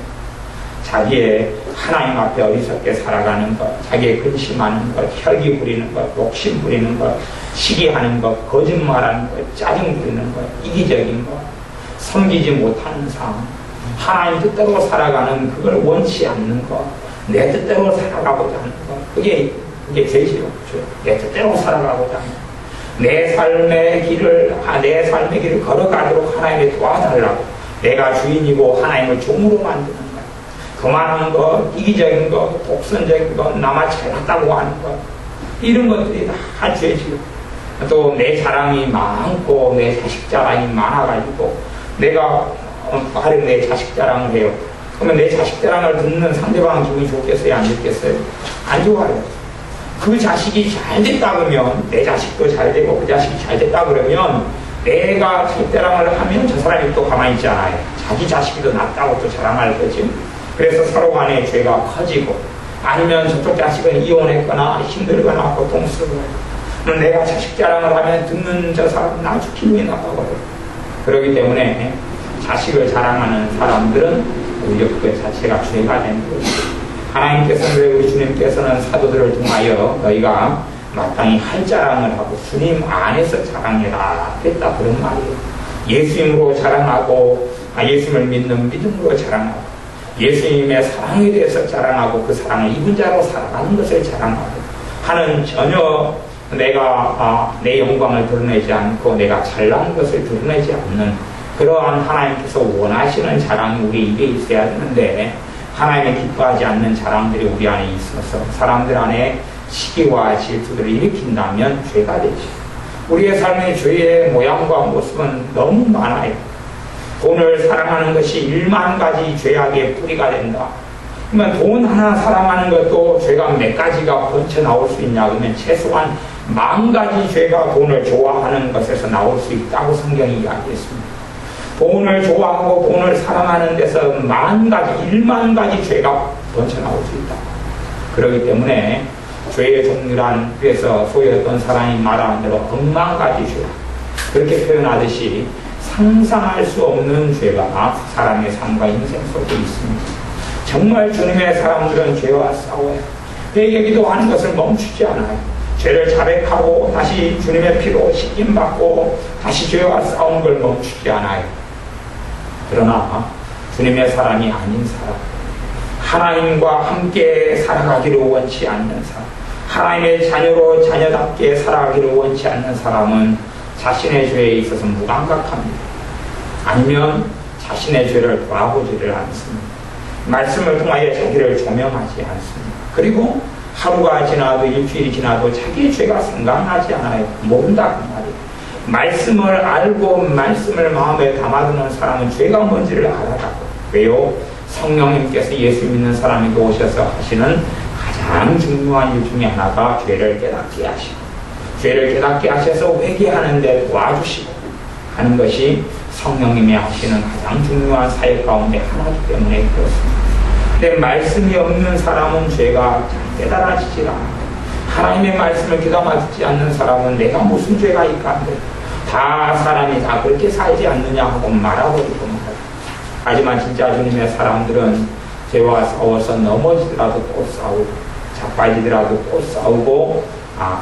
자기의 하나님 앞에 어리석게 살아가는 것, 자기의 근심하는 것, 혈기 부리는 것, 욕심 부리는 것, 시기하는 것, 거짓말하는 것, 짜증 부리는 것, 이기적인 것, 섬기지 못하는 삶, 하나님 뜻대로 살아가는 그걸 원치 않는 것, 내 뜻대로 살아가고자 하는 것, 그게 죄지요. 내 뜻대로 살아가고자 하는 것. 내 삶의 길을 걸어가도록 하나님이 도와달라고. 내가 주인이고 하나님을 종으로 만드는 것. 그만한 것, 이기적인 것, 독선적인 것, 나만 잘났다고 하는 것, 이런 것들이 다 죄지요. 또 내 자랑이 많고 내 자식 자랑이 많아가지고 내가 하루에 내 자식 자랑을 해요. 그러면 내 자식 자랑을 듣는 상대방은 기분이 좋겠어요? 안 좋겠어요? 안 좋아요. 그 자식이 잘 됐다 그러면 내 자식도 잘 되고 그 자식이 잘 됐다 그러면 내가 자식 자랑을 하면 저 사람이 또 가만히 있지 않아요. 자기 자식이 더 낫다고 또 자랑할 거지. 그래서 서로 간에 죄가 커지고, 아니면 저쪽 자식은 이혼했거나 힘들거나 고통스러워요. 내가 자식 자랑을 하면 듣는 저 사람은 아주 기분이 나빠거든요. 그렇기 때문에 자식을 자랑하는 사람들은 오히려 그 자체가 죄가 되는 거죠. 하나님께서는, 우리 주님께서는 사도들을 통하여 너희가 마땅히 할 자랑을 하고 주님 안에서 자랑해라 했다, 그런 말이에요. 예수님으로 자랑하고, 예수님을 믿는 믿음으로 자랑하고, 예수님의 사랑에 대해서 자랑하고 그 사랑을 입은 자로 살아가는 것을 자랑하고 하는, 전혀 내가 내 영광을 드러내지 않고 내가 잘난 것을 드러내지 않는 그러한 하나님께서 원하시는 자랑이 우리 입에 있어야 되는데, 하나님이 기뻐하지 않는 자랑들이 우리 안에 있어서 사람들 안에 시기와 질투들을 일으킨다면 죄가 되죠. 우리의 삶의 죄의 모양과 모습은 너무 많아요. 돈을 사랑하는 것이 1만 가지 죄악의 뿌리가 된다. 그러면 돈 하나 사랑하는 것도 죄가 몇 가지가 번쳐 나올 수 있냐? 그러면 최소한 10,000가지 죄가 돈을 좋아하는 것에서 나올 수 있다고 성경이 이야기했습니다. 돈을 좋아하고 돈을 사랑하는 데서 10,000가지, 10,000가지 죄가 번쳐 나올 수 있다. 그렇기 때문에 죄의 종류란 위에서 소위 어떤 사람이 말하는 대로 10,000가지 죄, 그렇게 표현하듯이 상상할 수 없는 죄가 사람의 삶과 인생 속에 있습니다. 정말 주님의 사람들은 죄와 싸워요. 회개 기도하는 것을 멈추지 않아요. 죄를 자백하고 다시 주님의 피로 씻김받고 다시 죄와 싸우는 걸 멈추지 않아요. 그러나 주님의 사람이 아닌 사람, 하나님과 함께 살아가기를 원치 않는 사람, 하나님의 자녀로 자녀답게 살아가기를 원치 않는 사람은 자신의 죄에 있어서 무감각합니다. 아니면 자신의 죄를 돌아보지를 않습니다. 말씀을 통하여 자기를 조명하지 않습니다. 그리고 하루가 지나도 일주일이 지나도 자기의 죄가 생각나지 않아요. 모른다 그 말이에요. 말씀을 알고 말씀을 마음에 담아두는 사람은 죄가 뭔지를 알아가고, 왜요? 성령님께서 예수 믿는 사람에게 오셔서 하시는 가장 중요한 일 중에 하나가 죄를 깨닫게 하시고, 죄를 깨닫게 하셔서 회개하는 데 도와주시고 하는 것이 성령님이 하시는 가장 중요한 사역 가운데 하나이기 때문에 그렇습니다. 근데 말씀이 없는 사람은 죄가 잘 깨달아지질 않아요. 하나님의 말씀을 귀담아 듣지 않는 사람은 내가 무슨 죄가 있간데 다 사람이 다 그렇게 살지 않느냐 하고 말아버리고 말아요. 하지만 진짜 주님의 사람들은 죄와 싸워서 넘어지더라도 또 싸우고 자빠지더라도 또 싸우고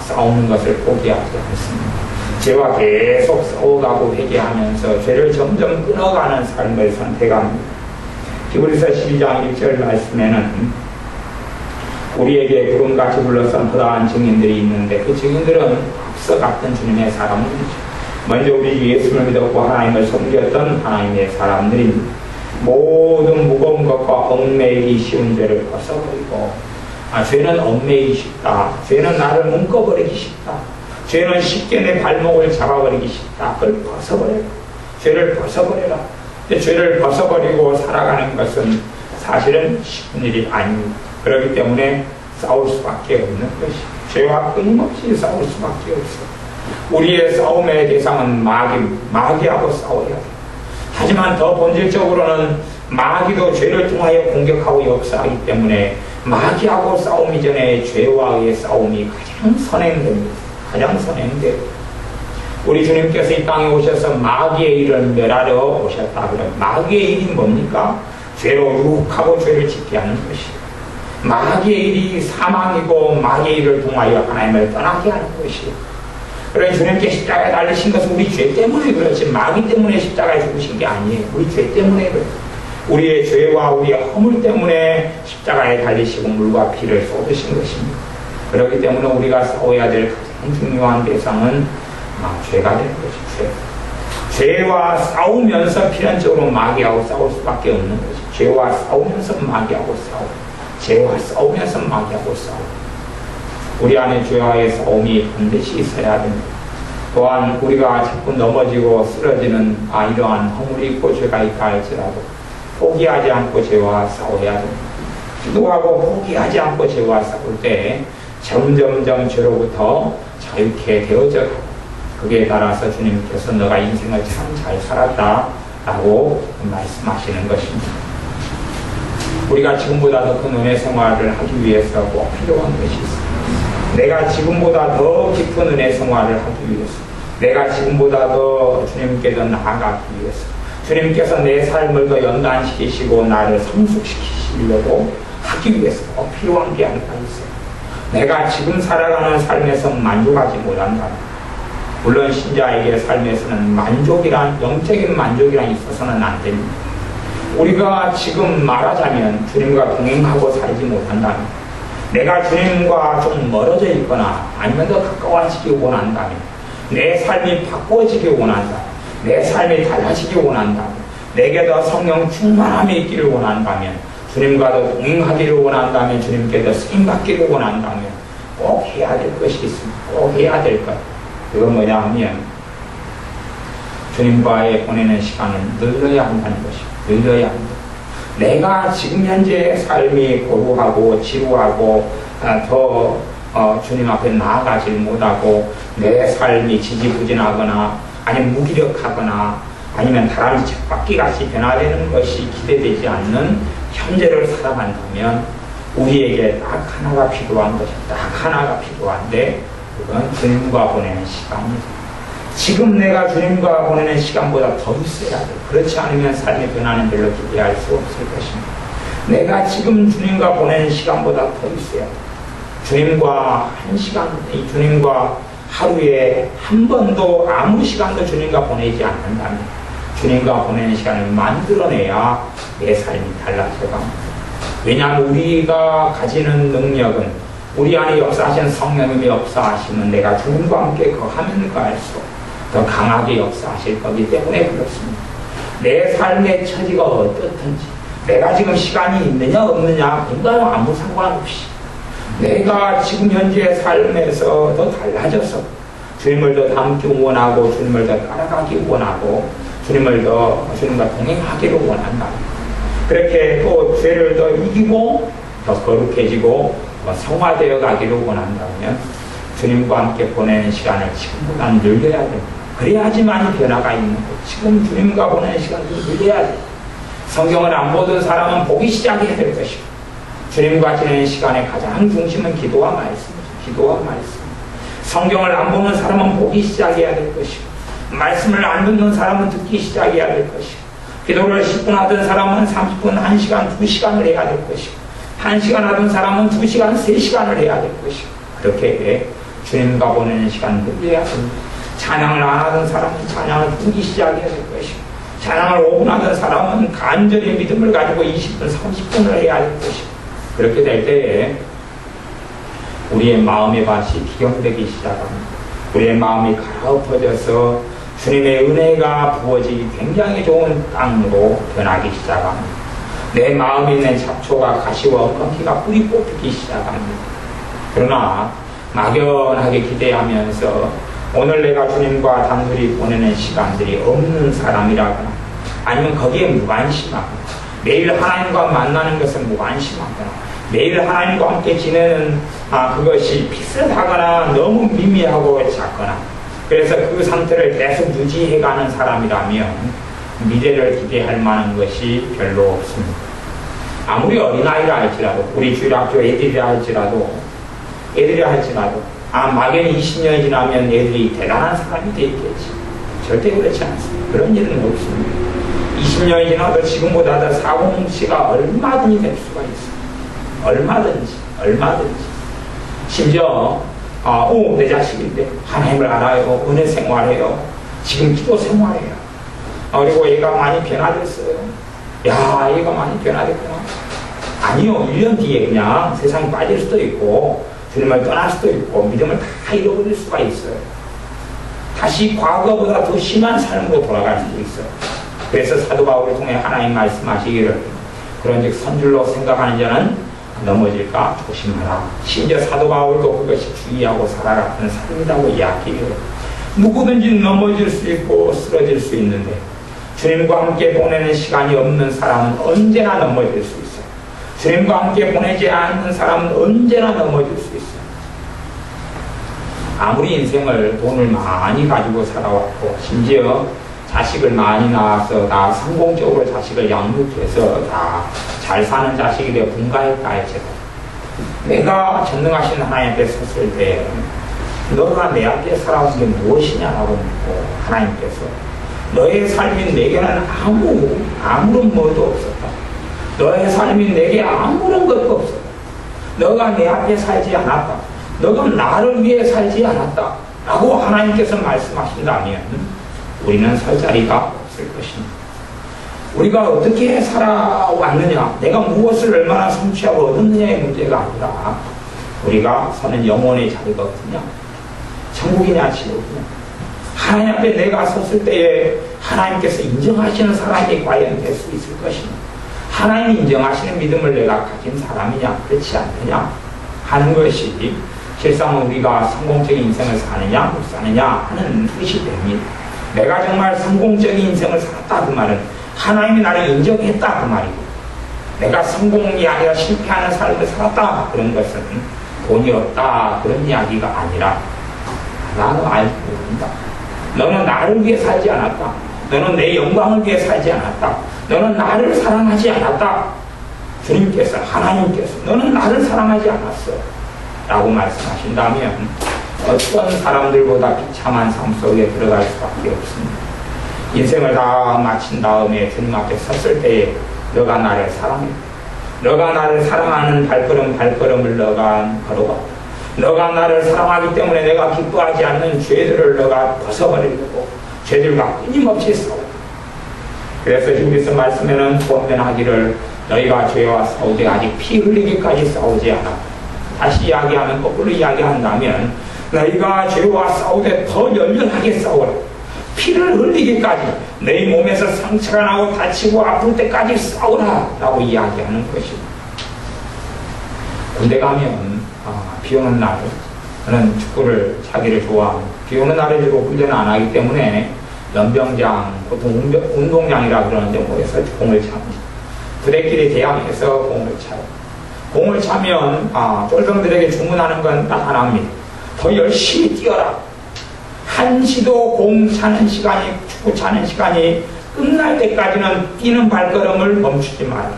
싸우는 것을 포기하지 않습니다. 죄와 계속 싸워가고 회개하면서 죄를 점점 끊어가는 삶을 선택합니다. 히브리서 12장 1절 말씀에는 우리에게 구름같이 불러선 허다한 증인들이 있는데 그 증인들은 앞서 같은 주님의 사람들이죠. 먼저 우리 예수를 믿었고 하나님을 섬겼던 하나님의 사람들입니다. 모든 무거운 것과 얽매이기 쉬운 죄를 벗어버리고 죄는 얽매이기 쉽다. 죄는 나를 묶어버리기 쉽다. 죄는 쉽게 내 발목을 잡아버리기 쉽다. 그걸 벗어버려라. 죄를 벗어버려라. 근데 죄를 벗어버리고 살아가는 것은 사실은 쉬운 일이 아닙니다. 그렇기 때문에 싸울 수밖에 없는 것이, 죄와 끊임없이 싸울 수밖에 없어. 우리의 싸움의 대상은 마귀하고 싸워야 돼. 하지만 더 본질적으로는 마귀도 죄를 통하여 공격하고 역사하기 때문에 마귀하고 싸우기 전에 죄와의 싸움이 가장 선행됩니다. 가장 선행돼요. 우리 주님께서 이 땅에 오셔서 마귀의 일을 멸하러 오셨다 그래요. 마귀의 일이 뭡니까? 죄로 유혹하고 죄를 짓게 하는 것이에요. 마귀의 일이 사망이고 마귀의 일을 통하여 하나님을 떠나게 하는 것이에요. 그러니 주님께 십자가에 달리신 것은 우리 죄 때문에 그렇지 마귀 때문에 십자가에 죽으신 게 아니에요. 우리 죄 때문에 그래요. 우리의 죄와 우리의 허물 때문에 십자가에 달리시고 물과 피를 쏟으신 것입니다. 그렇기 때문에 우리가 싸워야 될 가장 중요한 대상은 죄가 되는 것이죠. 죄와 싸우면서 필연적으로 마귀하고 싸울 수밖에 없는 것이죠. 죄와 싸우면서 마귀하고 싸우고, 죄와 싸우면서 마귀하고 싸우고. 우리 안에 죄와의 싸움이 반드시 있어야 됩니다. 또한 우리가 자꾸 넘어지고 쓰러지는 이러한 허물이 있고 죄가 있다 할지라도 포기하지 않고 죄와 싸워야 됩니다. 기도하고 포기하지 않고 죄와 싸울 때 점점점 죄로부터 자유케 되어져 가고, 그에 따라서 주님께서 너가 인생을 참 잘 살았다 라고 말씀하시는 것입니다. 우리가 지금보다 더 큰 은혜 생활을 하기 위해서 꼭 필요한 것이 있습니다. 내가 지금보다 더 깊은 은혜 생활을 하기 위해서, 내가 지금보다 더 주님께 더 나아가기 위해서, 주님께서 내 삶을 더 연단시키시고 나를 성숙시키시려고 하기 위해서 꼭 필요한 게 하나가 있어요. 내가 지금 살아가는 삶에서 만족하지 못한다면, 물론 신자에게 삶에서는 영적인 만족이란 있어서는 안 됩니다. 우리가 지금 말하자면 주님과 동행하고 살지 못한다면, 내가 주님과 좀 멀어져 있거나 아니면 더 가까워지기 원한다면, 내 삶이 바꿔지기 원한다면, 내 삶이 달라지기 원한다면, 내게 더 성령 충만함이 있기를 원한다면, 주님과 더 동행하기를 원한다면, 주님께 더 쓰임받기를 원한다면 꼭 해야 될 것이 있습니다. 꼭 해야 될 것. 그건 뭐냐 하면 주님과의 보내는 시간을 늘려야 한다는 것이고, 늘려야 한다. 내가 지금 현재 삶이 고루하고 지루하고 주님 앞에 나아가지 못하고 내 삶이 지지부진하거나 아니면 무기력하거나 아니면 다람쥐 쳇바퀴같이 변화되는 것이 기대되지 않는 현재를 살아간다면 우리에게 딱 하나가 필요한 것이 딱 하나가 필요한데, 그건 주님과 보내는 시간입니다. 지금 내가 주님과 보내는 시간보다 더 있어야 돼. 그렇지 않으면 삶의 변화는 별로 기대할 수 없을 것입니다. 내가 지금 주님과 보내는 시간보다 더 있어야 돼. 주님과 한 시간, 주님과 하루에 한 번도 아무 시간도 주님과 보내지 않는다면 주님과 보내는 시간을 만들어내야 내 삶이 달라져갑니다. 왜냐하면 우리가 가지는 능력은, 우리 안에 역사하신 성령님의 역사하심은 내가 주님과 함께 거하면 갈수록 더 강하게 역사하실 거기 때문에 그렇습니다. 내 삶의 처지가 어떻든지, 내가 지금 시간이 있느냐 없느냐 그건 아무 상관없이 내가 지금 현재 삶에서 더 달라져서 주님을 더 닮기 원하고 주님을 더 따라가기 원하고 주님과 동행하기를 원한다. 그렇게 또 죄를 더 이기고 더 거룩해지고 더 성화되어 가기를 원한다면 주님과 함께 보내는 시간을 지금보다 늘려야 됩니다. 그래야지만 변화가 있는 거예요. 지금 주님과 보내는 시간을 늘려야 돼요. 성경을 안 보던 사람은 보기 시작해야 될 것이고, 주님과 지내는 시간의 가장 중심은 기도와 말씀이죠. 기도와 말씀. 성경을 안 보는 사람은 보기 시작해야 될 것이고, 말씀을 안 듣는 사람은 듣기 시작해야 될 것이고, 기도를 10분 하던 사람은 30분, 1시간, 2시간을 해야 될 것이고, 1시간 하던 사람은 2시간, 3시간을 해야 될 것이고, 그렇게 주님과 보내는 시간을 늘려야 됩니다. 찬양을 안 하던 사람은 찬양을 듣기 시작해야 될 것이고, 찬양을 5분 하던 사람은 간절히 믿음을 가지고 20분, 30분을 해야 될 것이고, 그렇게 될 때에 우리의 마음의 밭이 기경되기 시작합니다. 우리의 마음이 갈아엎어져서 주님의 은혜가 부어지기 굉장히 좋은 땅으로 변하기 시작합니다. 내 마음에 있는 잡초가 가시와 엉겅퀴가 뿌리 뽑히기 시작합니다. 그러나 막연하게 기대하면서 오늘 내가 주님과 단둘이 보내는 시간들이 없는 사람이라거나 아니면 거기에 무관심하거나 매일 하나님과 만나는 것은 무관심하거나 매일 하나님과 함께 지내는 그것이 비슷하거나 너무 미미하고 작거나 그래서 그 상태를 계속 유지해가는 사람이라면 미래를 기대할 만한 것이 별로 없습니다. 아무리 어린아이라 할지라도 우리 주일학교 애들이라 할지라도 막연히 20년이 지나면 애들이 대단한 사람이 되겠지. 절대 그렇지 않습니다. 그런 일은 없습니다. 20년이 지나도 지금보다 더 사고뭉치가 얼마든지 될 수가 있습니다. 얼마든지. 심지어 내 자식인데 하나님을 알아요. 은혜 생활해요. 지금 기도 생활해요. 그리고 얘가 많이 변화됐어요. 야, 얘가 많이 변화됐구나. 아니요. 1년 뒤에 그냥 세상에 빠질 수도 있고 주님을 떠날 수도 있고 믿음을 다 잃어버릴 수가 있어요. 다시 과거보다 더 심한 삶으로 돌아갈 수도 있어요. 그래서 사도 바울을 통해 하나님 말씀하시기를 그런즉 선줄로 생각하는 자는 넘어질까 조심하라. 심지어 사도 바울도 그것이 주의하고 살아가는 삶이라고 이야기해요. 누구든지 넘어질 수 있고 쓰러질 수 있는데 주님과 함께 보내는 시간이 없는 사람은 언제나 넘어질 수 있어요. 주님과 함께 보내지 않는 사람은 언제나 넘어질 수 있어요. 아무리 인생을 돈을 많이 가지고 살아왔고 심지어 자식을 많이 낳아서 다 성공적으로 자식을 양육해서 다 잘 사는 자식이 되어 분가했다 할지라도 내가 전능하신 하나님 앞에 섰을 때 너가 내 앞에 살아온 게 무엇이냐라고 묻고 하나님께서 너의 삶이 내게는 아무런 뭐도 없었다. 너의 삶이 내게 아무런 것도 없었다. 너가 내 앞에 살지 않았다. 너가 나를 위해 살지 않았다. 라고 하나님께서 말씀하신다면 우리는 설 자리가 없을 것입니다. 우리가 어떻게 살아왔느냐, 내가 무엇을 얼마나 성취하고 얻었느냐의 문제가 아니라 우리가 서는 영혼의 자리가 어떠냐, 천국이냐 지옥이냐, 하나님 앞에 내가 섰을 때에 하나님께서 인정하시는 사람이 과연 될 수 있을 것이냐, 하나님이 인정하시는 믿음을 내가 가진 사람이냐 그렇지 않느냐 하는 것이 실상은 우리가 성공적인 인생을 사느냐 못 사느냐 하는 뜻이 됩니다. 내가 정말 성공적인 인생을 살았다 그 말은 하나님이 나를 인정했다 그 말이고, 내가 성공이 아니라 실패하는 삶을 살았다 그런 것은 돈이 없다 그런 이야기가 아니라, 나는 알고 모른다. 너는 나를 위해 살지 않았다. 너는 내 영광을 위해 살지 않았다. 너는 나를 사랑하지 않았다. 주님께서, 하나님께서 너는 나를 사랑하지 않았어 라고 말씀하신다면 어떤 사람들보다 비참한 삶 속에 들어갈 수밖에 없습니다. 인생을 다 마친 다음에 주님 앞에 섰을 때에 너가 나를 사랑해. 너가 나를 사랑하는 발걸음을 너가 걸어와. 너가 나를 사랑하기 때문에 내가 기뻐하지 않는 죄들을 너가 벗어버리려고 죄들과 끊임없이 싸워. 그래서 주님께서 말씀에는 권면하기를 너희가 죄와 싸우되 아직 피 흘리기까지 싸우지 않아. 다시 이야기하면, 거꾸로 이야기한다면 너희가 죄와 싸우되 더 열렬하게 싸워라. 피를 흘리기까지, 너희 몸에서 상처가 나고 다치고 아플 때까지 싸우라 라고 이야기하는 것입니다. 군대 가면 비 오는 날, 저는 축구를 차기를 좋아합니다. 비 오는 날에 주로 훈련을 안 하기 때문에 연병장, 보통 운동장이라 그러는데 거기서 공을 찹니다. 부대끼리 대항해서 공을 차요. 공을 차면 쫄병들에게 주문하는 건 딱 하나입니다. 더 열심히 뛰어라. 한시도 공 차는 시간이, 축구 차는 시간이 끝날 때까지는 뛰는 발걸음을 멈추지 마라.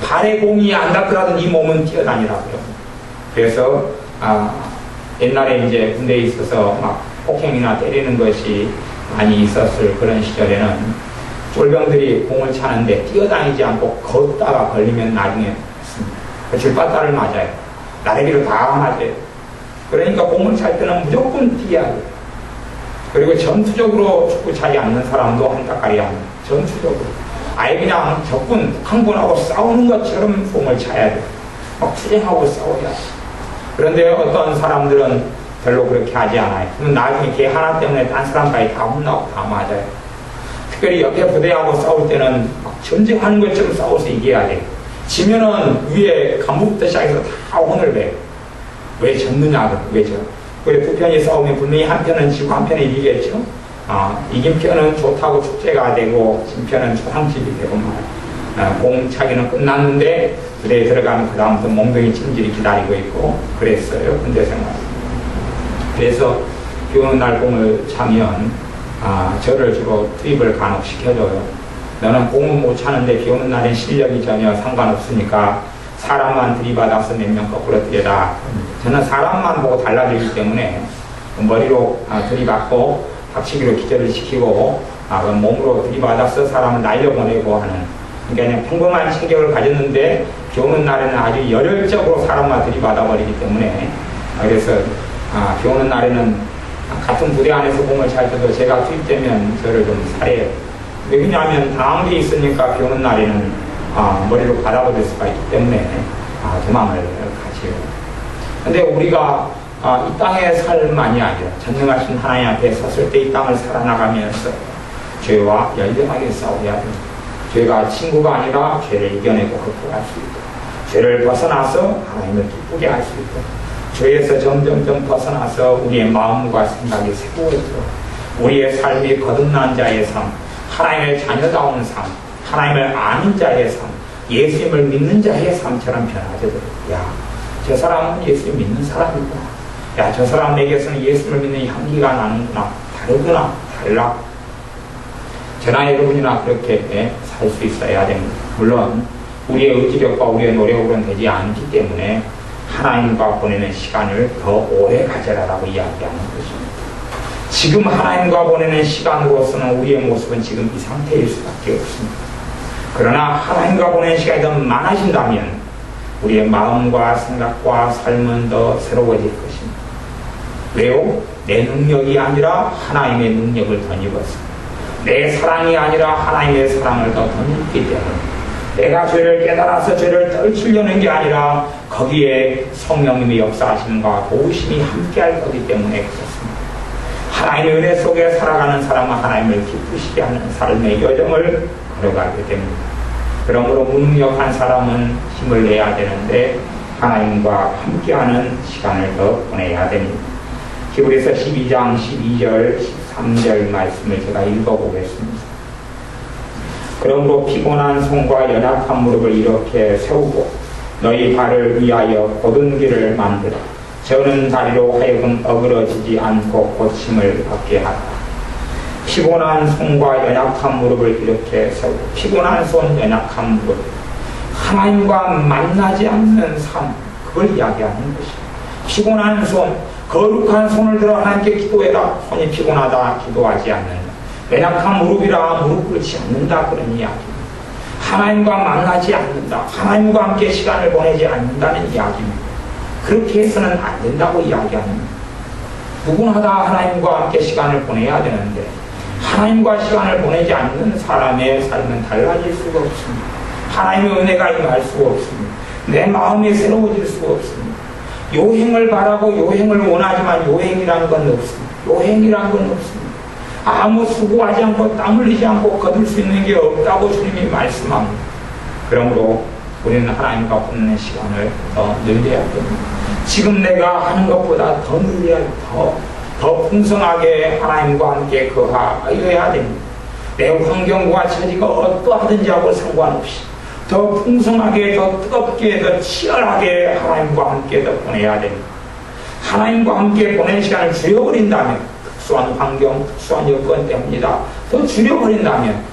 발에 공이 안 닿더라도 네 몸은 뛰어다니라고요. 그래서 옛날에 이제 군대에 있어서 막 폭행이나 때리는 것이 많이 있었을 그런 시절에는 쫄병들이 공을 차는데 뛰어다니지 않고 걷다가 걸리면 나중에 질바따를 맞아요. 나래기로 다 맞아요. 그러니까 공을 찰 때는 무조건 뛰어야 돼요. 그리고 전투적으로 축구 차지 않는 사람도 한따까리 합니다. 전투적으로. 아예 그냥 적군, 북한군하고 싸우는 것처럼 공을 차야 돼요. 막 투쟁하고 싸워야 돼요. 그런데 어떤 사람들은 별로 그렇게 하지 않아요. 그러면 나중에 걔 하나 때문에 딴 사람까지 다 혼나고 다 맞아요. 특별히 옆에 부대하고 싸울 때는 막 전쟁하는 것처럼 싸워서 이겨야 돼요. 지면은 위에 간부부터 시작해서 다 혼을 내요. 왜 졌느냐, 왜 져? 왜 두 편이 싸우면 분명히 한 편은 지고 한 편은 이기겠죠? 이긴 편은 좋다고 축제가 되고, 진 편은 초상집이 되고 공차기는 끝났는데, 부대에 들어가면 그다음부터 몽둥이 찜질이 기다리고 있고, 그랬어요. 군대 생활. 그래서 비 오는 날 공을 차면, 저를 주로 투입을 간혹 시켜줘요. 너는 공은 못 차는데 비 오는 날엔 실력이 전혀 상관없으니까 사람만 들이받아서 몇 명 거꾸로 뛰어라. 저는 사람만 보고 달라지기 때문에 머리로 들이받고 박치기로 기절을 시키고 몸으로 들이받아서 사람을 날려보내고 하는, 그러니까 그냥 평범한 체격을 가졌는데 비 오는 날에는 아주 열혈적으로 사람만 들이받아버리기 때문에, 그래서 비 오는 날에는 같은 부대 안에서 공을 찰 때도 제가 투입되면 저를 좀 살해요. 왜냐하면 당황돼 있으니까 비 오는 날에는 머리로 받아버릴 수가 있기 때문에 도망을 가지요. 근데 우리가 이 땅의 삶만이 아니라 전능하신 하나님 앞에 섰을 때 이 땅을 살아나가면서 죄와 열렬하게 싸워야 돼요. 죄가 친구가 아니라 죄를 이겨내고 극복할 수 있고, 죄를 벗어나서 하나님을 기쁘게 할 수 있고, 죄에서 점점점 벗어나서 우리의 마음과 생각이 새로워지고, 우리의 삶이 거듭난 자의 삶, 하나님의 자녀다운 삶, 하나님을 아는 자의 삶, 예수님을 믿는 자의 삶처럼 변화되도록, 야, 저 사람은 예수님 믿는 사람이구나. 야, 저 사람에게서는 예수님을 믿는 향기가 나는구나. 다르구나. 달라. 저나 여러분이나 그렇게 살 수 있어야 됩니다. 물론 우리의 의지력과 우리의 노력으로는 되지 않기 때문에 하나님과 보내는 시간을 더 오래 가져라라고 이야기하는 것입니다. 지금 하나님과 보내는 시간으로서는 우리의 모습은 지금 이 상태일 수밖에 없습니다. 그러나 하나님과 보내는 시간이 더 많아진다면 우리의 마음과 생각과 삶은 더 새로워질 것입니다. 왜요? 내 능력이 아니라 하나님의 능력을 덧입었습니다. 내 사랑이 아니라 하나님의 사랑을 더 덧입기 때문에 내가 죄를 깨달아서 죄를 떨치려는 게 아니라 거기에 성령님의 역사하심과 도우심이 함께할 거기 때문에 그렇습니다. 하나님의 은혜 속에 살아가는 사람은 하나님을 기쁘시게 하는 삶의 여정을 걸어가게 됩니다. 그러므로 무능력한 사람은 힘을 내야 되는데 하나님과 함께하는 시간을 더 보내야 됩니다. 히브리서 12장 12절 13절 말씀을 제가 읽어보겠습니다. 그러므로 피곤한 손과 연약한 무릎을 이렇게 세우고 너희 발을 위하여 곧은 길을 만들어 저는 다리로 하여금 어그러지지 않고 고침을 받게 하라. 피곤한 손과 연약한 무릎을 이렇게 세우고, 피곤한 손, 연약한 무릎, 하나님과 만나지 않는 삶, 그걸 이야기하는 것입니다. 피곤한 손, 거룩한 손을 들어 하나님께 기도해라. 손이 피곤하다, 기도하지 않는다. 연약한 무릎이라 무릎 꿇지 않는다, 그런 이야기입니다. 하나님과 만나지 않는다, 하나님과 함께 시간을 보내지 않는다는 이야기입니다. 그렇게 해서는 안 된다고 이야기합니다. 누구나 다 하나님과 함께 시간을 보내야 되는데 하나님과 시간을 보내지 않는 사람의 삶은 달라질 수가 없습니다. 하나님의 은혜가 임할 수가 없습니다. 내 마음이 새로워질 수가 없습니다. 요행을 바라고 요행을 원하지만 요행이라는 건 없습니다. 요행이라는 건 없습니다. 아무 수고하지 않고 땀 흘리지 않고 거둘 수 있는 게 없다고 주님이 말씀합니다. 그러므로 우리는 하나님과 보내는 시간을 더 늘려야 됩니다. 지금 내가 하는 것보다 더 늘려야, 더 풍성하게 하나님과 함께 거하여야 됩니다. 내 환경과 처지가 어떠하든지 하고 상관없이 더 풍성하게, 더 뜨겁게, 더 치열하게 하나님과 함께 더 보내야 됩니다. 하나님과 함께 보내는 시간을 줄여버린다면, 특수한 환경, 특수한 여건 때문이다, 더 줄여버린다면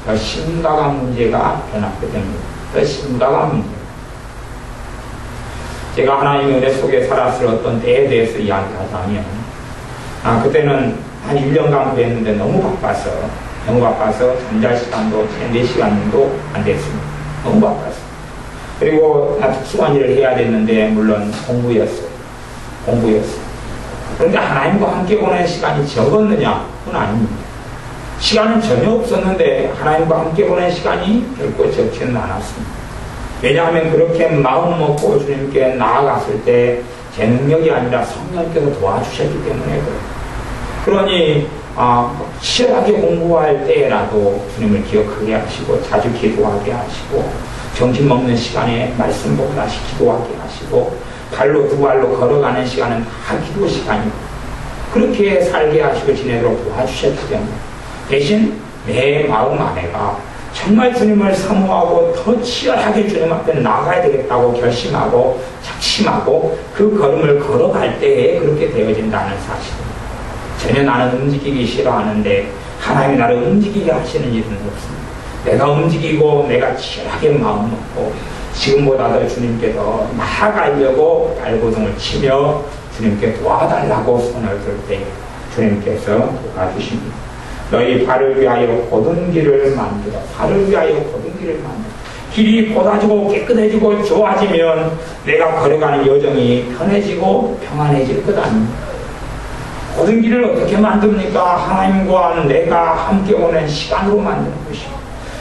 더 심각한 문제가 변하게 됩니다. 더 심각한 문제. 제가 하나님의 은혜 속에 살았을 어떤 때에 대해서 이야기하자면, 그때는 한 1년간 그랬는데 너무 바빠서 잠잘 시간도 4시간도 안 됐습니다. 너무 바빠서. 그리고 특수한 일을 해야 됐는데 물론 공부였어요. 그런데 하나님과 함께 보내는 시간이 적었느냐? 그건 아닙니다. 시간은 전혀 없었는데 하나님과 함께 보내는 시간이 결코 적지는 않았습니다. 왜냐하면 그렇게 마음 먹고 주님께 나아갔을 때 제 능력이 아니라 성령께서 도와주셨기 때문에 그래요. 그러니 치열하게 공부할 때라도 주님을 기억하게 하시고 자주 기도하게 하시고 점심 먹는 시간에 말씀 보고 다시 기도하게 하시고 발로 두 발로 걸어가는 시간은 다 기도 시간이고 그렇게 살게 하시고 지내도록 도와주셨기 때문에 대신 내 마음 안에가 정말 주님을 사모하고 더 치열하게 주님 앞에 나가야 되겠다고 결심하고 작심하고 그 걸음을 걸어갈 때에 그렇게 되어진다는 사실입니다. 전혀 나는 움직이기 싫어하는데 하나님이 나를 움직이게 하시는 일은 없습니다. 내가 움직이고 내가 치열하게 마음 먹고 지금보다 더 주님께 더 나아가려고 발버둥을 치며 주님께 도와달라고 손을 들 때 주님께서 도와주십니다. 너희 발을 위하여 곧은 길을 만들어. 발을 위하여 곧은 길을 만들어. 길이 곧아지고 깨끗해지고 좋아지면 내가 걸어가는 여정이 편해지고 평안해질 것 아닙니까? 곧은 길을 어떻게 만듭니까? 하나님과 내가 함께 보낸 시간으로 만드는 것입니다.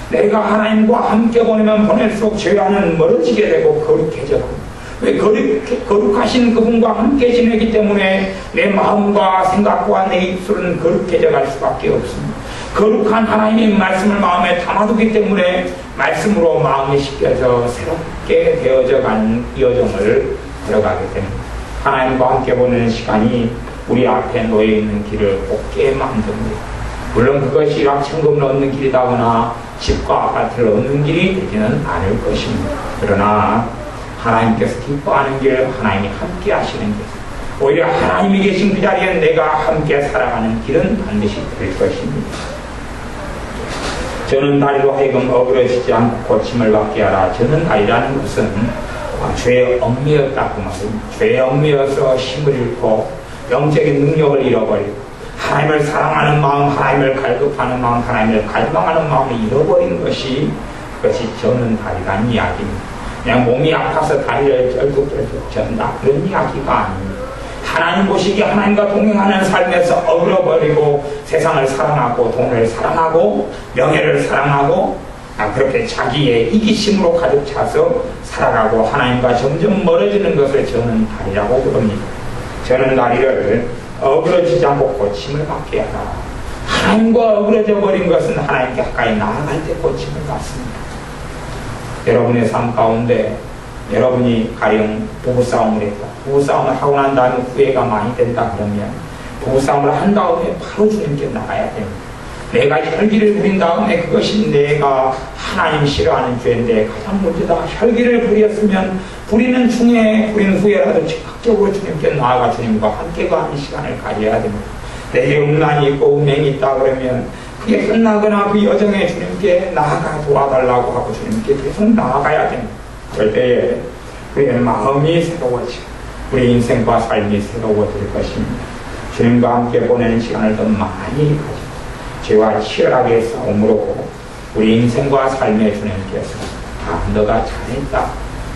내가 하나님과 함께 보내면 보낼수록 죄와는 멀어지게 되고 거룩해져 갑니다. 왜 거룩하신 그분과 함께 지내기 때문에 내 마음과 생각과 내 입술은 거룩해져 갈 수밖에 없습니다. 거룩한 하나님의 말씀을 마음에 담아두기 때문에 말씀으로 마음이 씻겨서 새롭게 되어져 가는 여정을 걸어가게 됩니다. 하나님과 함께 보내는 시간이 우리 앞에 놓여있는 길을 곱게 만듭니다. 물론 그것이 낙천금을 얻는 길이다거나 집과 아파트를 얻는 길이 되지는 않을 것입니다. 그러나 하나님께서 기뻐하는 길, 하나님이 함께 하시는 길, 오히려 하나님이 계신 그 자리에 내가 함께 살아가는 길은 반드시 될 것입니다. 저는 다리로 하여금 어그러지지 않고 고침을 받게 하라. 저는 다리라는 것은 죄의 얽매였다고 말입니다. 죄의 얽매여서 힘을 잃고 영적인 능력을 잃어버리고 하나님을 사랑하는 마음, 하나님을 갈급하는 마음, 하나님을 갈망하는 마음을 잃어버리는 것이 그것이 저는 다리라는 이야기입니다. 그냥 몸이 아파서 다리를 쩔뚝쩔뚝 전다 그런 이야기가 아닙니다. 하나님 보시기에 하나님과 동행하는 삶에서 어그러버리고 세상을 사랑하고 돈을 사랑하고 명예를 사랑하고 그렇게 자기의 이기심으로 가득 차서 살아가고 하나님과 점점 멀어지는 것을 저는 다리라고 부릅니다. 저는 다리를 어그러지지 않고 고침을 받게 하라. 하나님과 어그러져 버린 것은 하나님께 가까이 나아갈 때 고침을 받습니다. 여러분의 삶 가운데 여러분이 가령 부부싸움을 했다. 부부싸움을 하고 난 다음에 후회가 많이 된다 그러면 부부싸움을 한 다음에 바로 주님께 나가야 됩니다. 내가 혈기를 부린 다음에 그것이 내가 하나님 싫어하는 죄인데 가장 문제다. 혈기를 부렸으면 부리는 중에 부린 후에라도 즉각적으로 주님께 나아가 주님과 함께 가는 시간을 가져야 됩니다. 내게 음란이 있고 음행이 있다 그러면 그게 끝나거나 그 여정에 주님께 나아가 도와달라고 하고 주님께 계속 나아가야 됩니다. 그럴 때에 우리의 마음이 새로워지고 우리 인생과 삶이 새로워질 것입니다. 주님과 함께 보내는 시간을 더 많이 가지고 죄와 치열하게 싸움으로 우리 인생과 삶의 주님께서 너가 잘했다,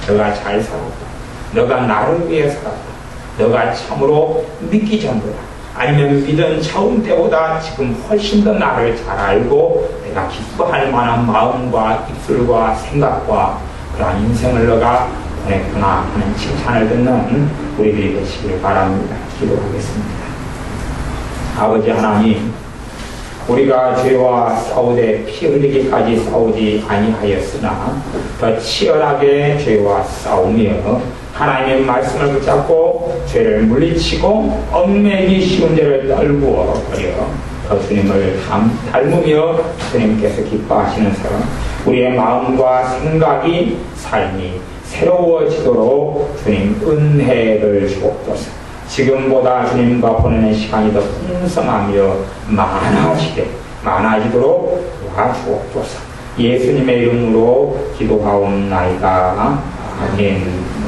너가 잘 살았다, 너가 나를 위해 살았다, 너가 참으로 믿기 전보다 아니면 믿은 처음 때보다 지금 훨씬 더 나를 잘 알고 내가 기뻐할 만한 마음과 입술과 생각과 그러한 인생을 너가 보냈구나 하는 칭찬을 듣는 우리들이 되시길 바랍니다. 기도하겠습니다. 아버지 하나님, 우리가 죄와 싸우되 피 흘리기까지 싸우지 아니하였으나 더 치열하게 죄와 싸우며 하나님의 말씀을 붙잡고 죄를 물리치고 얽매기 쉬운 죄를 떨구어 버려 더 주님을 닮으며 주님께서 기뻐하시는 사람, 우리의 마음과 생각이 삶이 새로워지도록 주님 은혜를 주옵소서. 지금보다 주님과 보내는 시간이 더 풍성하며 많아지도록 도와주옵소서. 예수님의 이름으로 기도하옵나이다. 아멘.